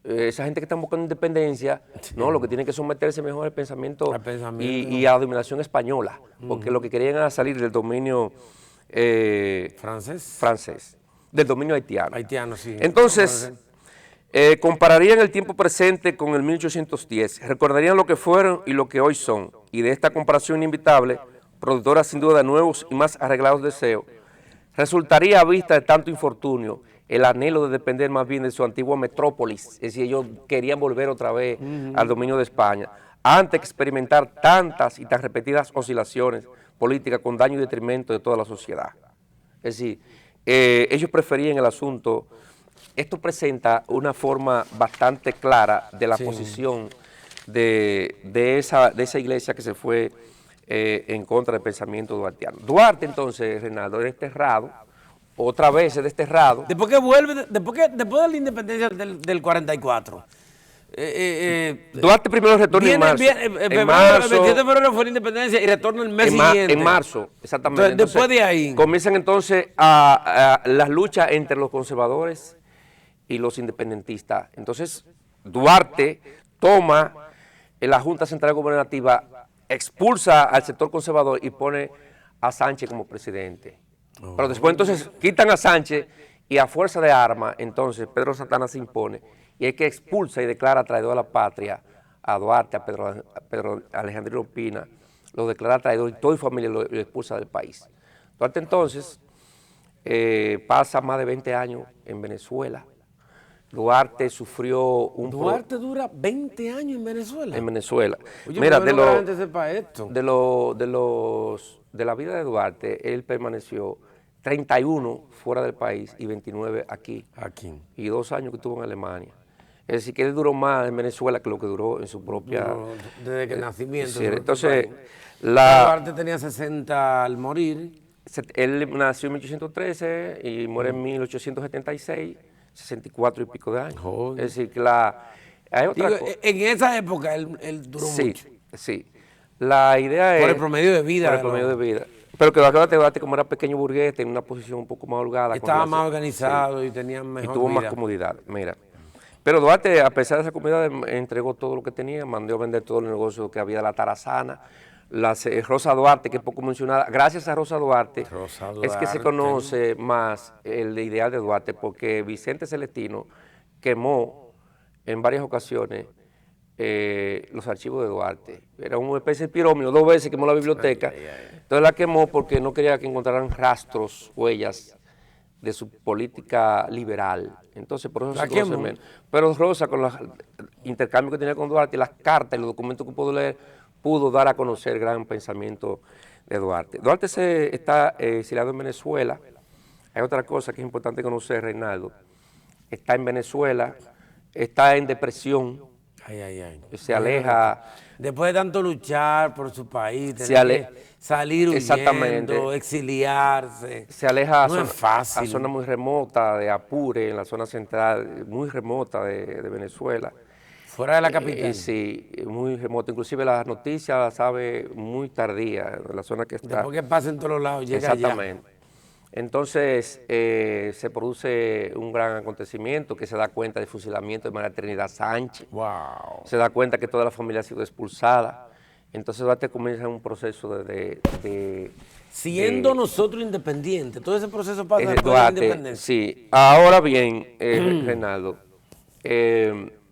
esa gente que está buscando independencia, no, lo que tienen que someterse mejor al pensamiento, y a la dominación española, porque lo que querían era salir del dominio francés, del dominio haitiano. Haitiano, sí. Entonces, compararían el tiempo presente con el 1810, recordarían lo que fueron y lo que hoy son, y de esta comparación inevitable, productora sin duda de nuevos y más arreglados deseos, resultaría a vista de tanto infortunio el anhelo de depender más bien de su antigua metrópolis, es decir, ellos querían volver otra vez al dominio de España, antes de experimentar tantas y tan repetidas oscilaciones políticas con daño y detrimento de toda la sociedad. Es decir, ellos preferían el asunto. Esto presenta una forma bastante clara de la posición de esa iglesia que se fue en contra del pensamiento duartiano. Duarte, entonces, Reinaldo, es desterrado, otra vez es desterrado. Después que vuelve, después de la independencia del 44. Duarte primero retorna en marzo. En marzo. El 27 de febrero fue la independencia y retorna el mes siguiente. En marzo, exactamente. Entonces, después de ahí. Comienzan entonces las luchas entre los conservadores y los independentistas. Entonces, Duarte toma la Junta Central Gubernativa expulsa al sector conservador y pone a Sánchez como presidente. Pero después entonces quitan a Sánchez y a fuerza de armas, entonces Pedro Santana se impone y es que expulsa y declara traidor a la patria a Duarte, a Pedro Alejandro Pina, lo declara traidor y toda su familia lo expulsa del país. Duarte entonces pasa más de 20 años en Venezuela. Duarte sufrió un... Duarte dura 20 años en Venezuela. En Venezuela. Oye, mira, pero no la gente sepa esto. De la vida de Duarte, él permaneció 31 fuera del país y 29 aquí. Aquí. Y 2 años que estuvo en Alemania. Es decir, que él duró más en Venezuela que lo que duró en su propia... Desde que el nacimiento. Sí, entonces, Duarte tenía 60 al morir. Él nació en 1813 y muere en 1876, 64 y pico de años. Joder. Es decir, que hay otra Digo, cosa. en esa época él duró mucho. Sí. La idea es... Por el promedio de vida. Por el promedio de vida. Pero que Duarte, como era pequeño burgués, tenía una posición un poco más holgada. Estaba más organizado y tenía mejor y tuvo vida. más comodidad, mira. Pero Duarte, a pesar de esa comodidad, entregó todo lo que tenía, mandó a vender todo el negocio que había de la tarazana. Rosa Duarte, que es poco mencionada, gracias a Rosa Duarte, es que se conoce más el ideal de Duarte, porque Vicente Celestino quemó en varias ocasiones los archivos de Duarte. Era una especie de pirómano, 2 veces quemó la biblioteca, entonces la quemó porque no quería que encontraran rastros, huellas de su política liberal. Entonces, por eso se conoce menos. Pero Rosa, con los intercambios que tenía con Duarte, las cartas y los documentos que pudo leer, pudo dar a conocer el gran pensamiento de Duarte. Duarte está exiliado en Venezuela. Hay otra cosa que es importante conocer, Reinaldo. Está en Venezuela, está en depresión, se aleja. Después de tanto luchar por su país, tener que salir huyendo, exiliarse. Se aleja no es fácil. A zona muy remota de Apure, en la zona central, muy remota de Venezuela. Fuera de la capital. Sí, muy remoto. Inclusive las noticias las sabe muy tardía, de la zona que está. Después que pasa en todos los lados, llega Exactamente. Entonces se produce un gran acontecimiento que se da cuenta del fusilamiento de María Trinidad Sánchez. Wow. Se da cuenta que toda la familia ha sido expulsada. Entonces Duarte comienza un proceso Siendo nosotros independientes, todo ese proceso pasa después de la Duarte, independencia. sí. Ahora bien, Reinaldo,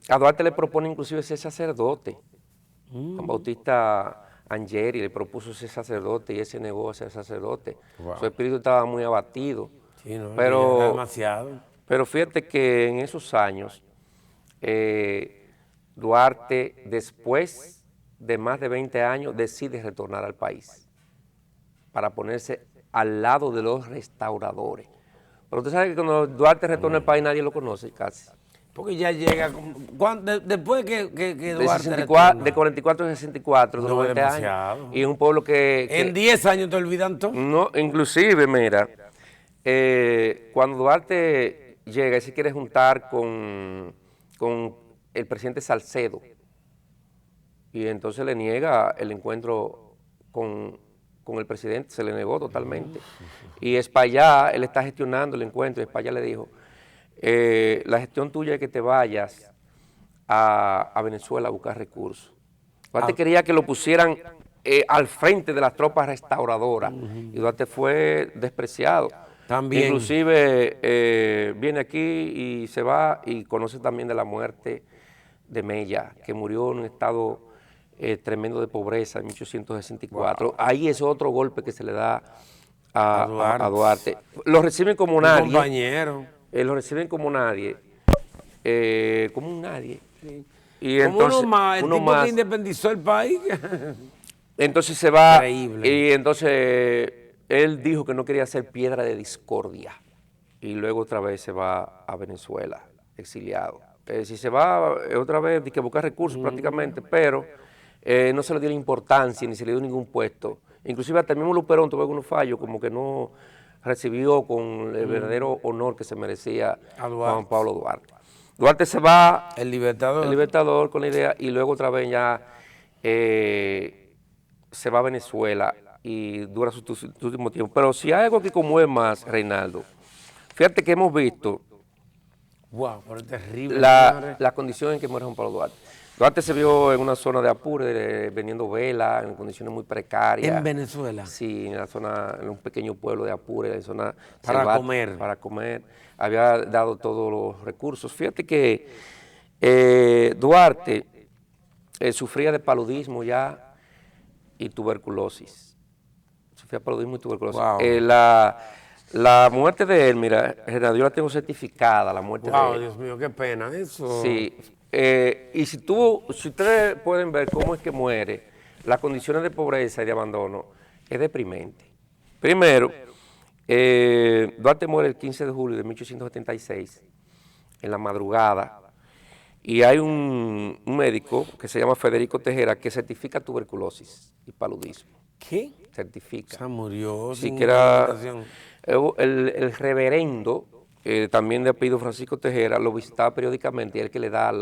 a Duarte le propone inclusive ser sacerdote. Juan Bautista Angeri le propuso ser sacerdote y él se negó a ser sacerdote. Wow. Su espíritu estaba muy abatido. Sí, no, pero, demasiado. Pero fíjate que en esos años, Duarte, después de más de 20 años, decide retornar al país para ponerse al lado de los restauradores. Pero usted sabe que cuando Duarte retorna al país nadie lo conoce casi. Porque ya llega, después que Duarte de 44 a 64, no, 90 años. Y es un pueblo que... En 10 años te olvidan todo. No, inclusive, mira, cuando Duarte llega y se quiere juntar con el presidente Salcedo, y entonces le niega el encuentro con el presidente, se le negó totalmente. Y Espaillá, él está gestionando el encuentro, y Espaillá le dijo, la gestión tuya es que te vayas a Venezuela a buscar recursos. Duarte quería que lo pusieran al frente de las tropas restauradoras, y Duarte fue despreciado. También. Inclusive viene aquí y se va y conoce también de la muerte de Mella, que murió en un estado tremendo de pobreza en 1864. Wow. Ahí es otro golpe que se le da a Duarte. Lo reciben como nadie. Compañero. Lo reciben como nadie. Como un nadie. Sí. Y como entonces, uno más, el tipo que independizó el país. Entonces se va. Increíble. Y entonces él dijo que no quería ser piedra de discordia. Y luego otra vez se va a Venezuela, exiliado. Si se va otra vez, hay que buscar recursos prácticamente, pero no se le dio la importancia ni se le dio ningún puesto. Inclusive hasta el mismo Luperón tuvo algunos fallos, como que no recibió con el verdadero honor que se merecía Juan Pablo Duarte. Duarte se va, el Libertador con la idea, y luego otra vez ya se va a Venezuela y dura su último tiempo. Pero si hay algo que conmueve más, Reinaldo, fíjate que hemos visto wow, pero es terrible, la condición en que muere Juan Pablo Duarte. Duarte se vio en una zona de Apure, vendiendo vela, en condiciones muy precarias. En Venezuela. Sí, en la zona, en un pequeño pueblo de Apure, en zona Para selvática, comer. Para comer. Había dado todos los recursos. Fíjate que Duarte sufría de paludismo ya y tuberculosis. Sufría paludismo y tuberculosis. Wow. La muerte de él, mira, yo la tengo certificada, la muerte de Wow, él. Dios mío, qué pena eso. Sí, y si ustedes pueden ver cómo es que muere, las condiciones de pobreza y de abandono, es deprimente. Primero, Duarte muere el 15 de julio de 1876, en la madrugada, y hay un médico que se llama Federico Tejera que certifica tuberculosis y paludismo. ¿Qué? Certifica. O sea, murió Sí, sin que era documentación. el reverendo, también de apellido Francisco Tejera, lo visitaba periódicamente y es el que le da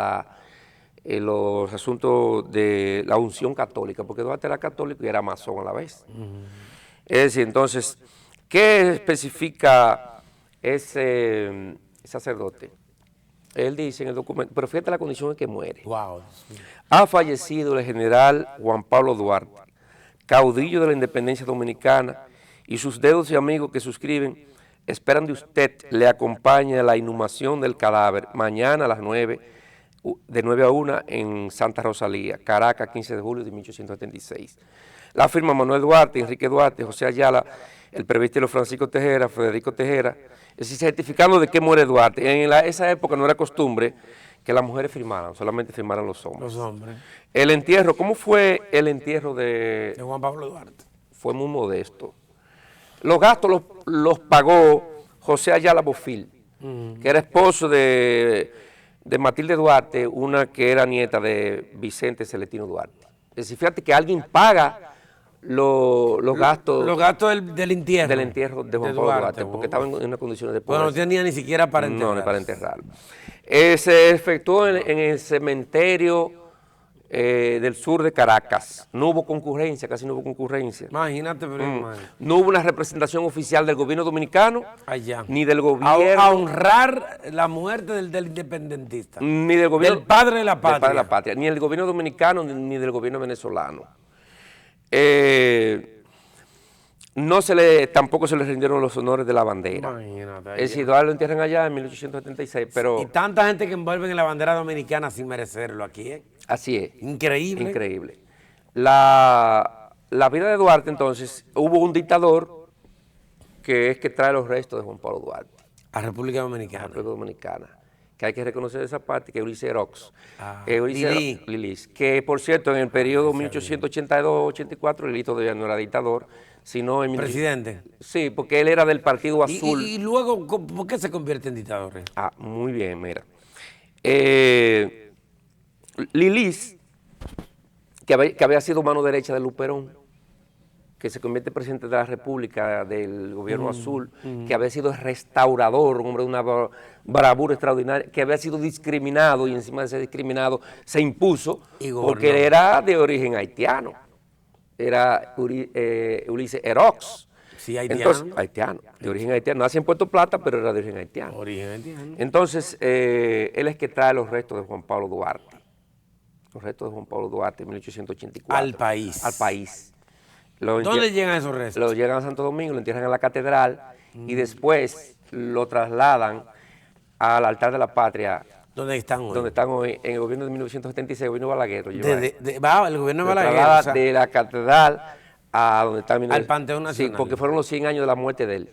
los asuntos de la unción católica, porque Duarte era católico y era masón a la vez. Es decir, entonces, ¿qué especifica ese sacerdote? Él dice en el documento, pero fíjate la condición en que muere. Wow. Dios mío. Ha fallecido el general Juan Pablo Duarte, caudillo de la independencia dominicana, y sus dedos y amigos que suscriben esperan de usted le acompañe a la inhumación del cadáver mañana a las 9, de 9 a 1 en Santa Rosalía, Caracas, 15 de julio de 1876. La firma Manuel Duarte, Enrique Duarte, José Ayala, el presbítero Francisco Tejera, Federico Tejera, es decir, certificando de que muere Duarte. En esa época no era costumbre que las mujeres firmaran, solamente firmaran los hombres. Los hombres. El entierro, ¿cómo fue el entierro De Juan Pablo Duarte. Fue muy modesto. Los gastos los pagó José Ayala Bofil, que era esposo de Matilde Duarte, una que era nieta de Vicente Celestino Duarte. Es decir, fíjate que alguien paga los gastos, Los gastos del entierro. del entierro de Juan Pablo Duarte, porque estaba en unas condiciones de pobreza. Bueno, no tenía ni siquiera para enterrar. No, ni para enterrarlo. Se efectuó en el cementerio del sur de Caracas. No hubo concurrencia, casi no hubo concurrencia. Imagínate, pero imagínate. No hubo una representación oficial del gobierno dominicano, Allá. ni del gobierno, A honrar la muerte del independentista. ni del gobierno, Del padre de la patria. del padre de la patria, ni del gobierno dominicano, ni del gobierno venezolano. Tampoco se le rindieron los honores de la bandera. Imagínate. Es decir, Eduardo lo entierran allá en 1876, pero Y tanta gente que envuelven en la bandera dominicana sin merecerlo aquí, ¿eh? así es. Increíble. Increíble. La vida de Duarte, entonces, hubo un dictador que es que trae los restos de Juan Pablo Duarte A República a la Dominicana. República Dominicana, que hay que reconocer esa parte, que es Ulises Erox. Lili. Lilis, que por cierto, en el periodo 1882-84, Lili todavía no era dictador, sino en... Presidente. Sí, porque él era del Partido Y, Azul. y luego, ¿por qué se convierte en dictador? Muy bien, mira. Lilis, que había sido mano derecha de Luperón, que se convierte en presidente de la República del gobierno azul, que había sido restaurador, un hombre de una bravura extraordinaria, que había sido discriminado y encima de ser discriminado se impuso Y gobernó. porque era de origen haitiano. Era Ulises Erox. Sí, haitiano. Entonces, haitiano, de origen haitiano. Nació en Puerto Plata, pero era de origen haitiano. Origen haitiano. Entonces, él es que trae los restos de Juan Pablo Duarte. Los restos de Juan Pablo Duarte en 1884. Al país. Al país. ¿Dónde llegan esos restos? Lo llegan a Santo Domingo, lo entierran en la catedral y después lo trasladan al altar de la patria, ¿Dónde están hoy? donde están hoy, en el gobierno de 1976, el gobierno Balaguer. Lo lleva ahí. El gobierno de Lo Balaguer. traslada O sea, de la catedral a donde está Al Panteón Nacional. Sí, porque fueron los 100 años de la muerte de él,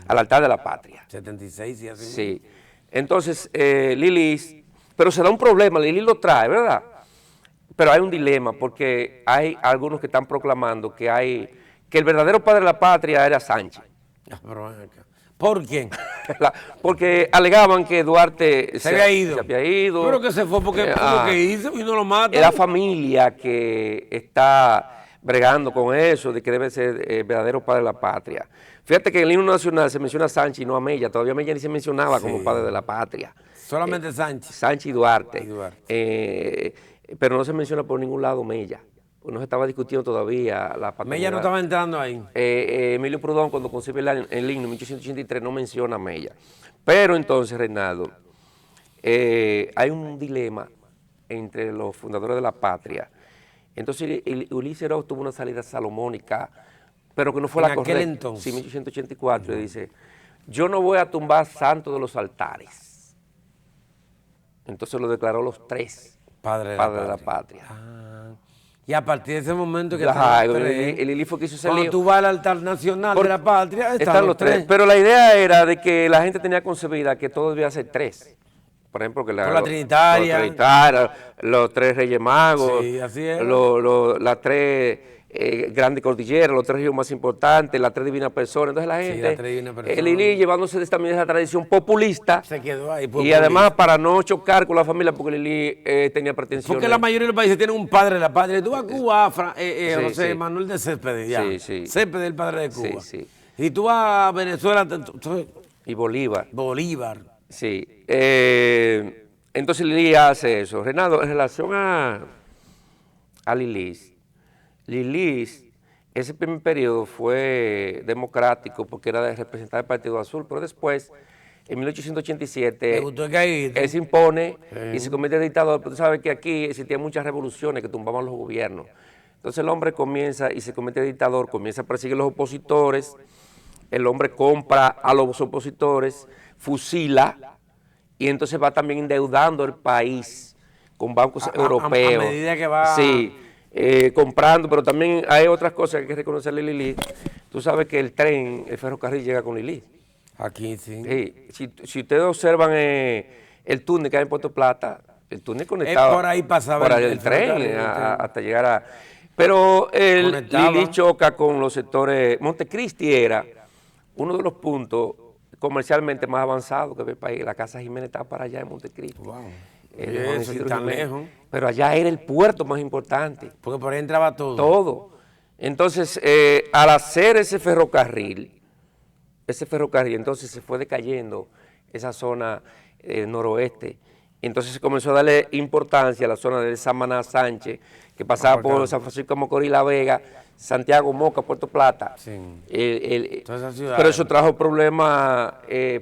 al altar de la patria. 76 y así. Sí. Entonces, Lilis, pero se da un problema, Lilis lo trae, ¿verdad? Pero hay un dilema, porque hay algunos que están proclamando que el verdadero padre de la patria era Sánchez. Pero ven acá. ¿Por quién? Porque alegaban que Duarte Se había ido. Se había ido. Pero que se fue porque lo que hizo y no lo mata. Es la familia que está bregando con eso, de que debe ser el verdadero padre de la patria. Fíjate que en el himno nacional se menciona a Sánchez y no a Mella. Todavía Mella ni se mencionaba como padre de la patria. Solamente Sánchez. Sánchez y Duarte. Y Duarte. Pero no se menciona por ningún lado Mella. No se estaba discutiendo todavía la paternidad. Mella no estaba entrando ahí. Emilio Prudón, cuando concibe el himno en 1883, no menciona a Mella. Pero entonces, Reinaldo, hay un dilema entre los fundadores de la patria. Entonces Ulises Rox tuvo una salida salomónica, pero que no fue la correcta. En aquel entonces. Sí, 1884, dice, yo no voy a tumbar santos de los altares. Entonces lo declaró los tres Padre de la patria. Y a partir de ese momento que Ajá, están los tres, el Lili fue que hizo ese cuando lío. tú vas al altar nacional de la patria, Están los tres. Pero la idea era de que la gente tenía concebida que todo debía ser tres. Por ejemplo, que Por la Trinitaria. Los tres Reyes Magos, Sí, así era. las tres grandes cordilleras, los tres ríos más importantes, las tres divinas personas. Entonces la gente, las tres divinas personas. el Lili llevándose también esa tradición populista. Se quedó ahí. Y además para no chocar con la familia, porque Lili tenía pretensiones. Porque la mayoría de los países tienen un padre de la patria. Tú vas a Cuba, José sí. Manuel de Céspedes, ya. Sí. Céspedes, el padre de Cuba. Sí. Y tú vas a Venezuela, Y Bolívar. Bolívar. Sí. Entonces Lili hace eso. Renato, en relación a Lilis, ese primer periodo fue democrático porque era de representar el Partido Azul, pero después, en 1887, ¿Te gustó el caído? él se impone y se convierte en dictador. Pero tú sabes que aquí existían muchas revoluciones que tumbaban los gobiernos. Entonces el hombre comienza y se convierte en dictador, comienza a perseguir a los opositores, el hombre compra a los opositores, fusila, y entonces va también endeudando el país con bancos europeos. A medida que va... Sí, comprando, pero también hay otras cosas que hay que reconocerle a Lili. Tú sabes que el tren, el ferrocarril llega con Lili. Aquí sí. Sí. Si ustedes observan el túnel que hay en Puerto Plata, el túnel conectado. Por ahí pasaba por el tren hasta llegar a... Pero Lili choca con los sectores... Montecristi era uno de los puntos comercialmente más avanzados que ve el país. La Casa Jiménez está para allá en Montecristi. Wow. Eso, tan lejos. Pero allá era el puerto más importante. Porque por ahí entraba todo. Todo. Entonces, al hacer ese ferrocarril, entonces se fue decayendo esa zona noroeste. Entonces se comenzó a darle importancia a la zona de Samaná Sánchez, que pasaba por San Francisco de Macorís, La Vega, Santiago, Moca, Puerto Plata. Sí. Pero eso trajo problemas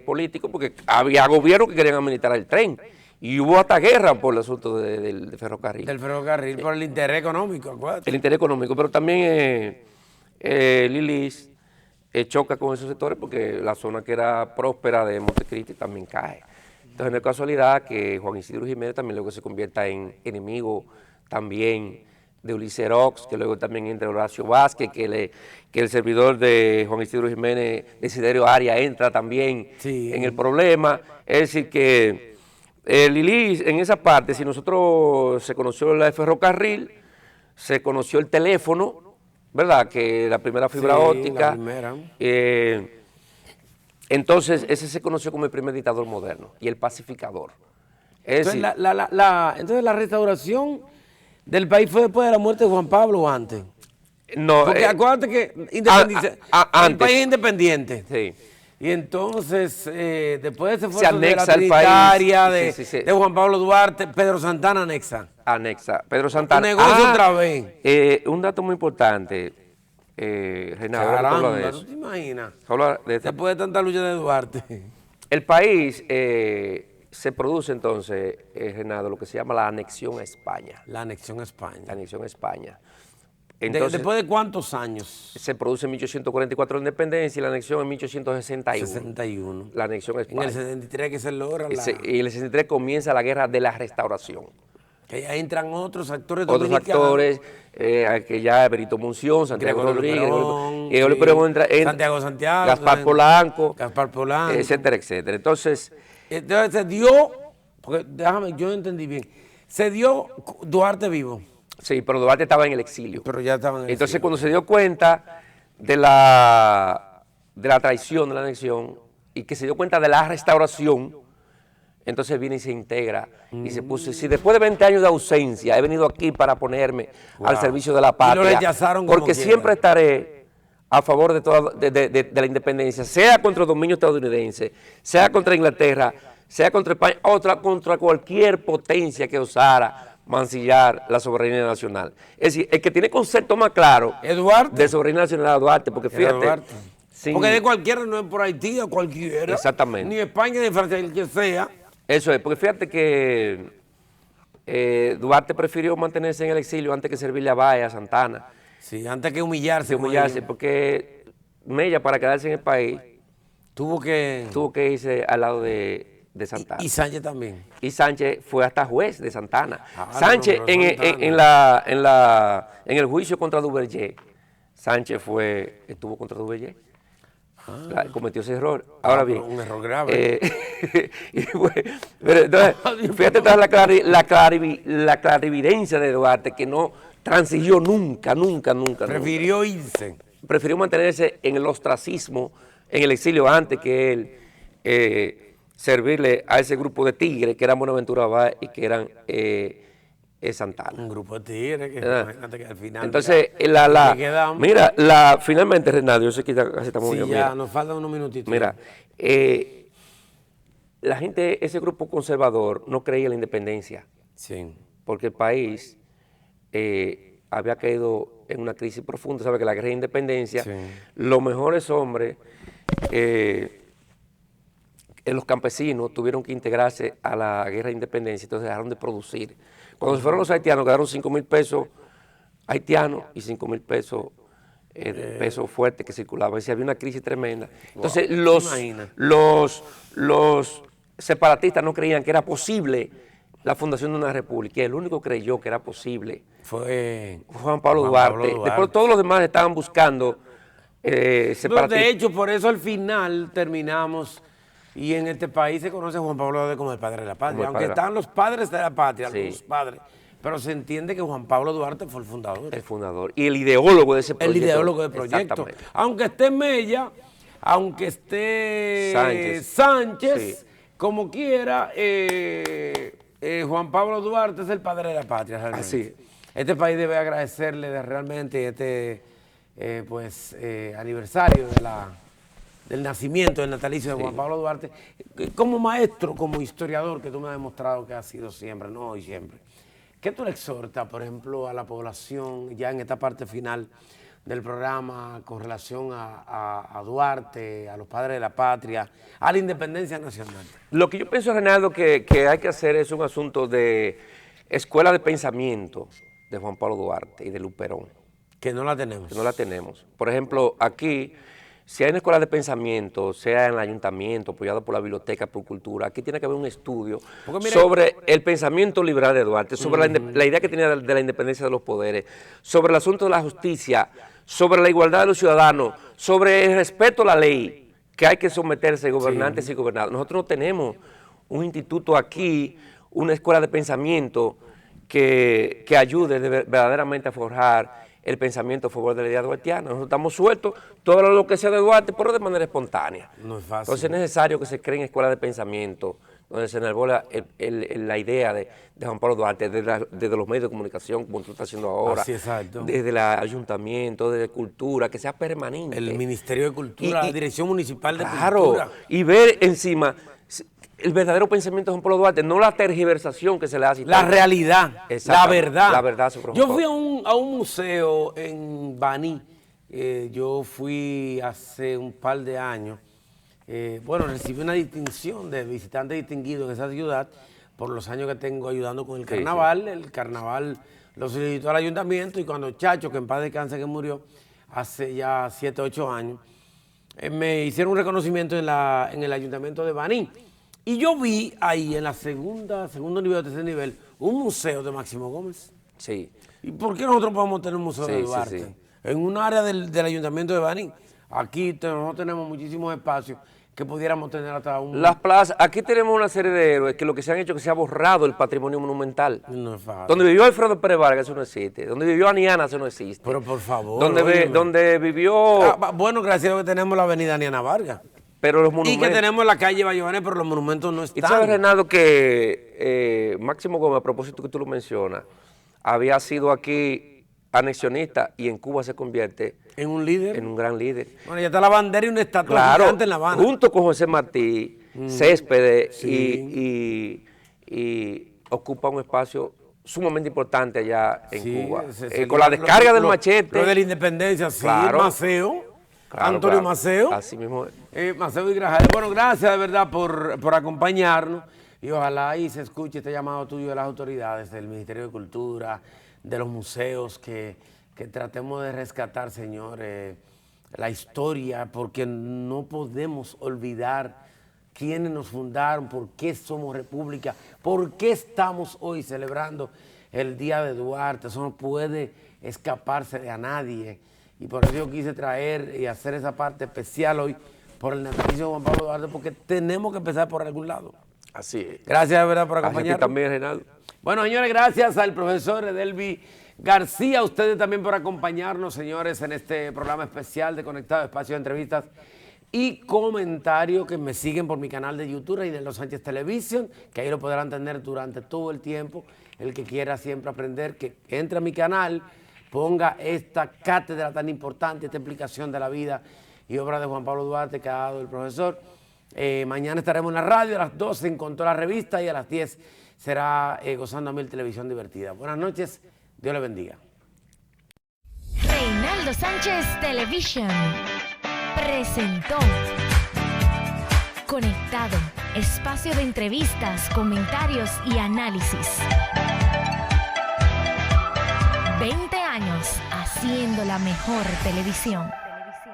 políticos porque había gobiernos que querían administrar el tren. Y hubo hasta guerra por el asunto del ferrocarril. Del ferrocarril, por el interés económico, acuérdate. El interés económico, pero también Lilis choca con esos sectores porque la zona que era próspera de Montecristi también cae. Entonces no es casualidad que Juan Isidro Jiménez también luego se convierta en enemigo también de Ulises Rox, que luego también entra Horacio Vázquez, que el servidor de Juan Isidro Jiménez, Desiderio Arias, entra también en el problema. Es decir que Lili, en esa parte, si nosotros se conoció el ferrocarril, se conoció el teléfono, ¿verdad? Que la primera fibra óptica. La primera. Entonces, ese se conoció como el primer dictador moderno y el pacificador. Entonces, entonces, la restauración del país fue después de la muerte de Juan Pablo o antes. No. Porque acuérdate que el país es independiente. Sí. Y entonces, después de ese se anexa de la Trinitaria, de de Juan Pablo Duarte, Pedro Santana anexa. Pedro Santana. Negocio otra vez. Un dato muy importante, Renato. Caramba, ¿tú te imaginas? Después de tanta lucha de Duarte. El país se produce entonces, Renato, lo que se llama la anexión a España. La anexión a España. La anexión a España. Entonces, ¿Después de cuántos años? Se produce en 1844 la independencia y la anexión en 1861. 61. La anexión a España. En el 73 que se logra y en el 63 comienza la guerra de la restauración. Que ya entran otros actores dominicanos. Otros actores, que ya Benito Munción, Santiago Rodríguez, Santiago Santiago, Gaspar Polanco, etcétera, etcétera. Entonces se dio, porque déjame, yo no entendí bien, se dio Duarte vivo. Sí, pero Duarte estaba en el exilio. Pero ya estaba en el Entonces, exilio. cuando se dio cuenta de la traición de la anexión y que se dio cuenta de la restauración, entonces viene y se integra y se puso, si después de 20 años de ausencia he venido aquí para ponerme al servicio de la patria, y lo rechazaron como porque quiera. Siempre estaré a favor de la independencia, sea contra el dominio estadounidense, sea contra Inglaterra, sea contra España, contra cualquier potencia que osara mancillar la soberanía nacional. Es decir, el que tiene concepto más claro de soberanía nacional es Duarte, porque fíjate. Porque de cualquiera, no es por Haití o cualquiera. Exactamente. Ni España ni Francia, el que sea. Eso es, porque fíjate que Duarte prefirió mantenerse en el exilio antes que servirle a Báez, a Santana. Sí, antes que humillarse. De humillarse, porque Mella, para quedarse en el país, tuvo que irse al lado de Santana. Y Sánchez también. Y Sánchez fue hasta juez de Santana. Ah, Sánchez, en el juicio contra Duvergé, Sánchez estuvo contra Duvergé. Cometió ese error. Ahora bien. Un error grave. Entonces, fíjate toda la clarividencia de Duarte, que no transigió nunca. Prefirió irse. Prefirió mantenerse en el ostracismo, en el exilio, antes que él servirle a ese grupo de tigres que eran Buenaventura Báez y que eran Santana. Un grupo de tigres que imagínate que al final. Entonces, finalmente, Renato, yo sé que ya casi estamos sí, bien. Ya nos faltan unos minutitos. Mira, la gente, ese grupo conservador, no creía en la independencia. Sí. Porque el país había caído en una crisis profunda. Sabe que la guerra de independencia, sí, los mejores hombres, los campesinos tuvieron que integrarse a la guerra de independencia, entonces dejaron de producir. Cuando se fueron los haitianos, quedaron 5,000 pesos haitianos y 5,000 pesos pesos fuertes que circulaban. Y había una crisis tremenda. Entonces los separatistas no creían que era posible la fundación de una república, y el único que creyó que era posible fue Juan Pablo Duarte. Después todos los demás estaban buscando separatistas. De hecho, por eso al final terminamos, y en este país se conoce a Juan Pablo Duarte como el padre de la patria, aunque están los padres de la patria, sí, los padres, pero se entiende que Juan Pablo Duarte fue el fundador. El fundador y el ideólogo de ese proyecto. El ideólogo del proyecto. Aunque esté Mella, aunque esté Sánchez, sí, como quiera, Juan Pablo Duarte es el padre de la patria. Realmente. Así. Este país debe agradecerle realmente aniversario del nacimiento, del natalicio de Juan Pablo Duarte, como maestro, como historiador, que tú me has demostrado que ha sido siempre, no hoy siempre. ¿Qué tú le exhortas, por ejemplo, a la población ya en esta parte final del programa con relación a Duarte, a los padres de la patria, a la independencia nacional? Lo que yo pienso, Renaldo, que hay que hacer es un asunto de escuela de pensamiento de Juan Pablo Duarte y de Luperón. Que no la tenemos. Que no la tenemos. Por ejemplo, aquí, si hay una escuela de pensamiento, sea en el ayuntamiento, apoyado por la biblioteca, por cultura, aquí tiene que haber un estudio sobre el pensamiento liberal de Duarte, sobre la idea que tenía de la independencia de los poderes, sobre el asunto de la justicia, sobre la igualdad de los ciudadanos, sobre el respeto a la ley, que hay que someterse gobernantes y gobernados. Nosotros no tenemos un instituto aquí, una escuela de pensamiento que ayude verdaderamente a forjar el pensamiento a favor de la idea duartiana. Nosotros estamos sueltos, todo lo que sea de Duarte, pero de manera espontánea. No es fácil. Entonces es necesario que se creen escuelas de pensamiento donde se enarbola la idea de Juan Pablo Duarte, desde los medios de comunicación, como tú estás haciendo ahora, desde el ayuntamiento, desde cultura, que sea permanente. El Ministerio de Cultura, la Dirección Municipal de Cultura. Claro, y ver encima el verdadero pensamiento de Juan Pablo Duarte, no la tergiversación que se le hace. La realidad, la verdad. La verdad sobre Yo fui a un museo en Baní, yo fui hace un par de años, recibí una distinción de visitante distinguido en esa ciudad por los años que tengo ayudando con el carnaval. Sí. El carnaval lo solicitó al ayuntamiento y cuando Chacho, que en paz descanse, que murió hace ya 7, 8 años, me hicieron un reconocimiento en el ayuntamiento de Baní. Y yo vi ahí en la segundo nivel o tercer nivel, un museo de Máximo Gómez. Sí. ¿Y por qué nosotros podemos tener un museo de Duarte? Sí. En un área del ayuntamiento de Baní. Aquí no tenemos muchísimos espacios que pudiéramos tener hasta un... Las plazas, aquí tenemos una serie de héroes que lo que se han hecho es que se ha borrado el patrimonio monumental. No es fácil. Donde vivió Alfredo Pérez Vargas, eso no existe. Donde vivió Aniana, eso no existe. Pero por favor. Donde vivió... bueno, gracias a Dios que tenemos la avenida Aniana Vargas. Pero los monumentos... Y que tenemos la calle Bayovane, pero los monumentos no están. Y tú sabes, Renato, que Máximo Gómez, a propósito que tú lo mencionas, había sido aquí anexionista y en Cuba se convierte... ¿En un líder? En un gran líder. Bueno, ya está la bandera y una estatua gigante en La Habana. Junto con José Martí, Céspedes y ocupa un espacio sumamente importante allá en Cuba. Con la descarga del machete. Lo de la independencia, claro. Maceo. Claro, Antonio Maceo. Así mismo. Maceo y Grajales. Bueno, gracias de verdad por acompañarnos. Y ojalá y se escuche este llamado tuyo de las autoridades, del Ministerio de Cultura, de los museos, que tratemos de rescatar, Señor, la historia, porque no podemos olvidar quiénes nos fundaron, por qué somos república, por qué estamos hoy celebrando el Día de Duarte. Eso no puede escaparse de a nadie. Y por eso yo quise traer y hacer esa parte especial hoy por el natalicio de Juan Pablo Duarte, porque tenemos que empezar por algún lado. Así es. Gracias, de verdad, por Gracias a ti acompañarnos. también, Reinaldo. Bueno, señores, gracias al profesor Edelvi García, a ustedes también por acompañarnos, señores, en este programa especial de Conectado, espacio de entrevistas y comentarios que me siguen por mi canal de YouTube, Reinaldo Sánchez Televisión, que ahí lo podrán tener durante todo el tiempo. El que quiera siempre aprender, que entre a mi canal, ponga esta cátedra tan importante, esta explicación de la vida y obra de Juan Pablo Duarte que ha dado el profesor. Mañana estaremos en la radio a las 12 en Con Toda la Revista y a las 10 será Gozando a Mil Televisión Divertida. Buenas noches, Dios le bendiga. Reinaldo Sánchez Television presentó Conectado, espacio de entrevistas, comentarios y análisis. 20 años haciendo la mejor televisión.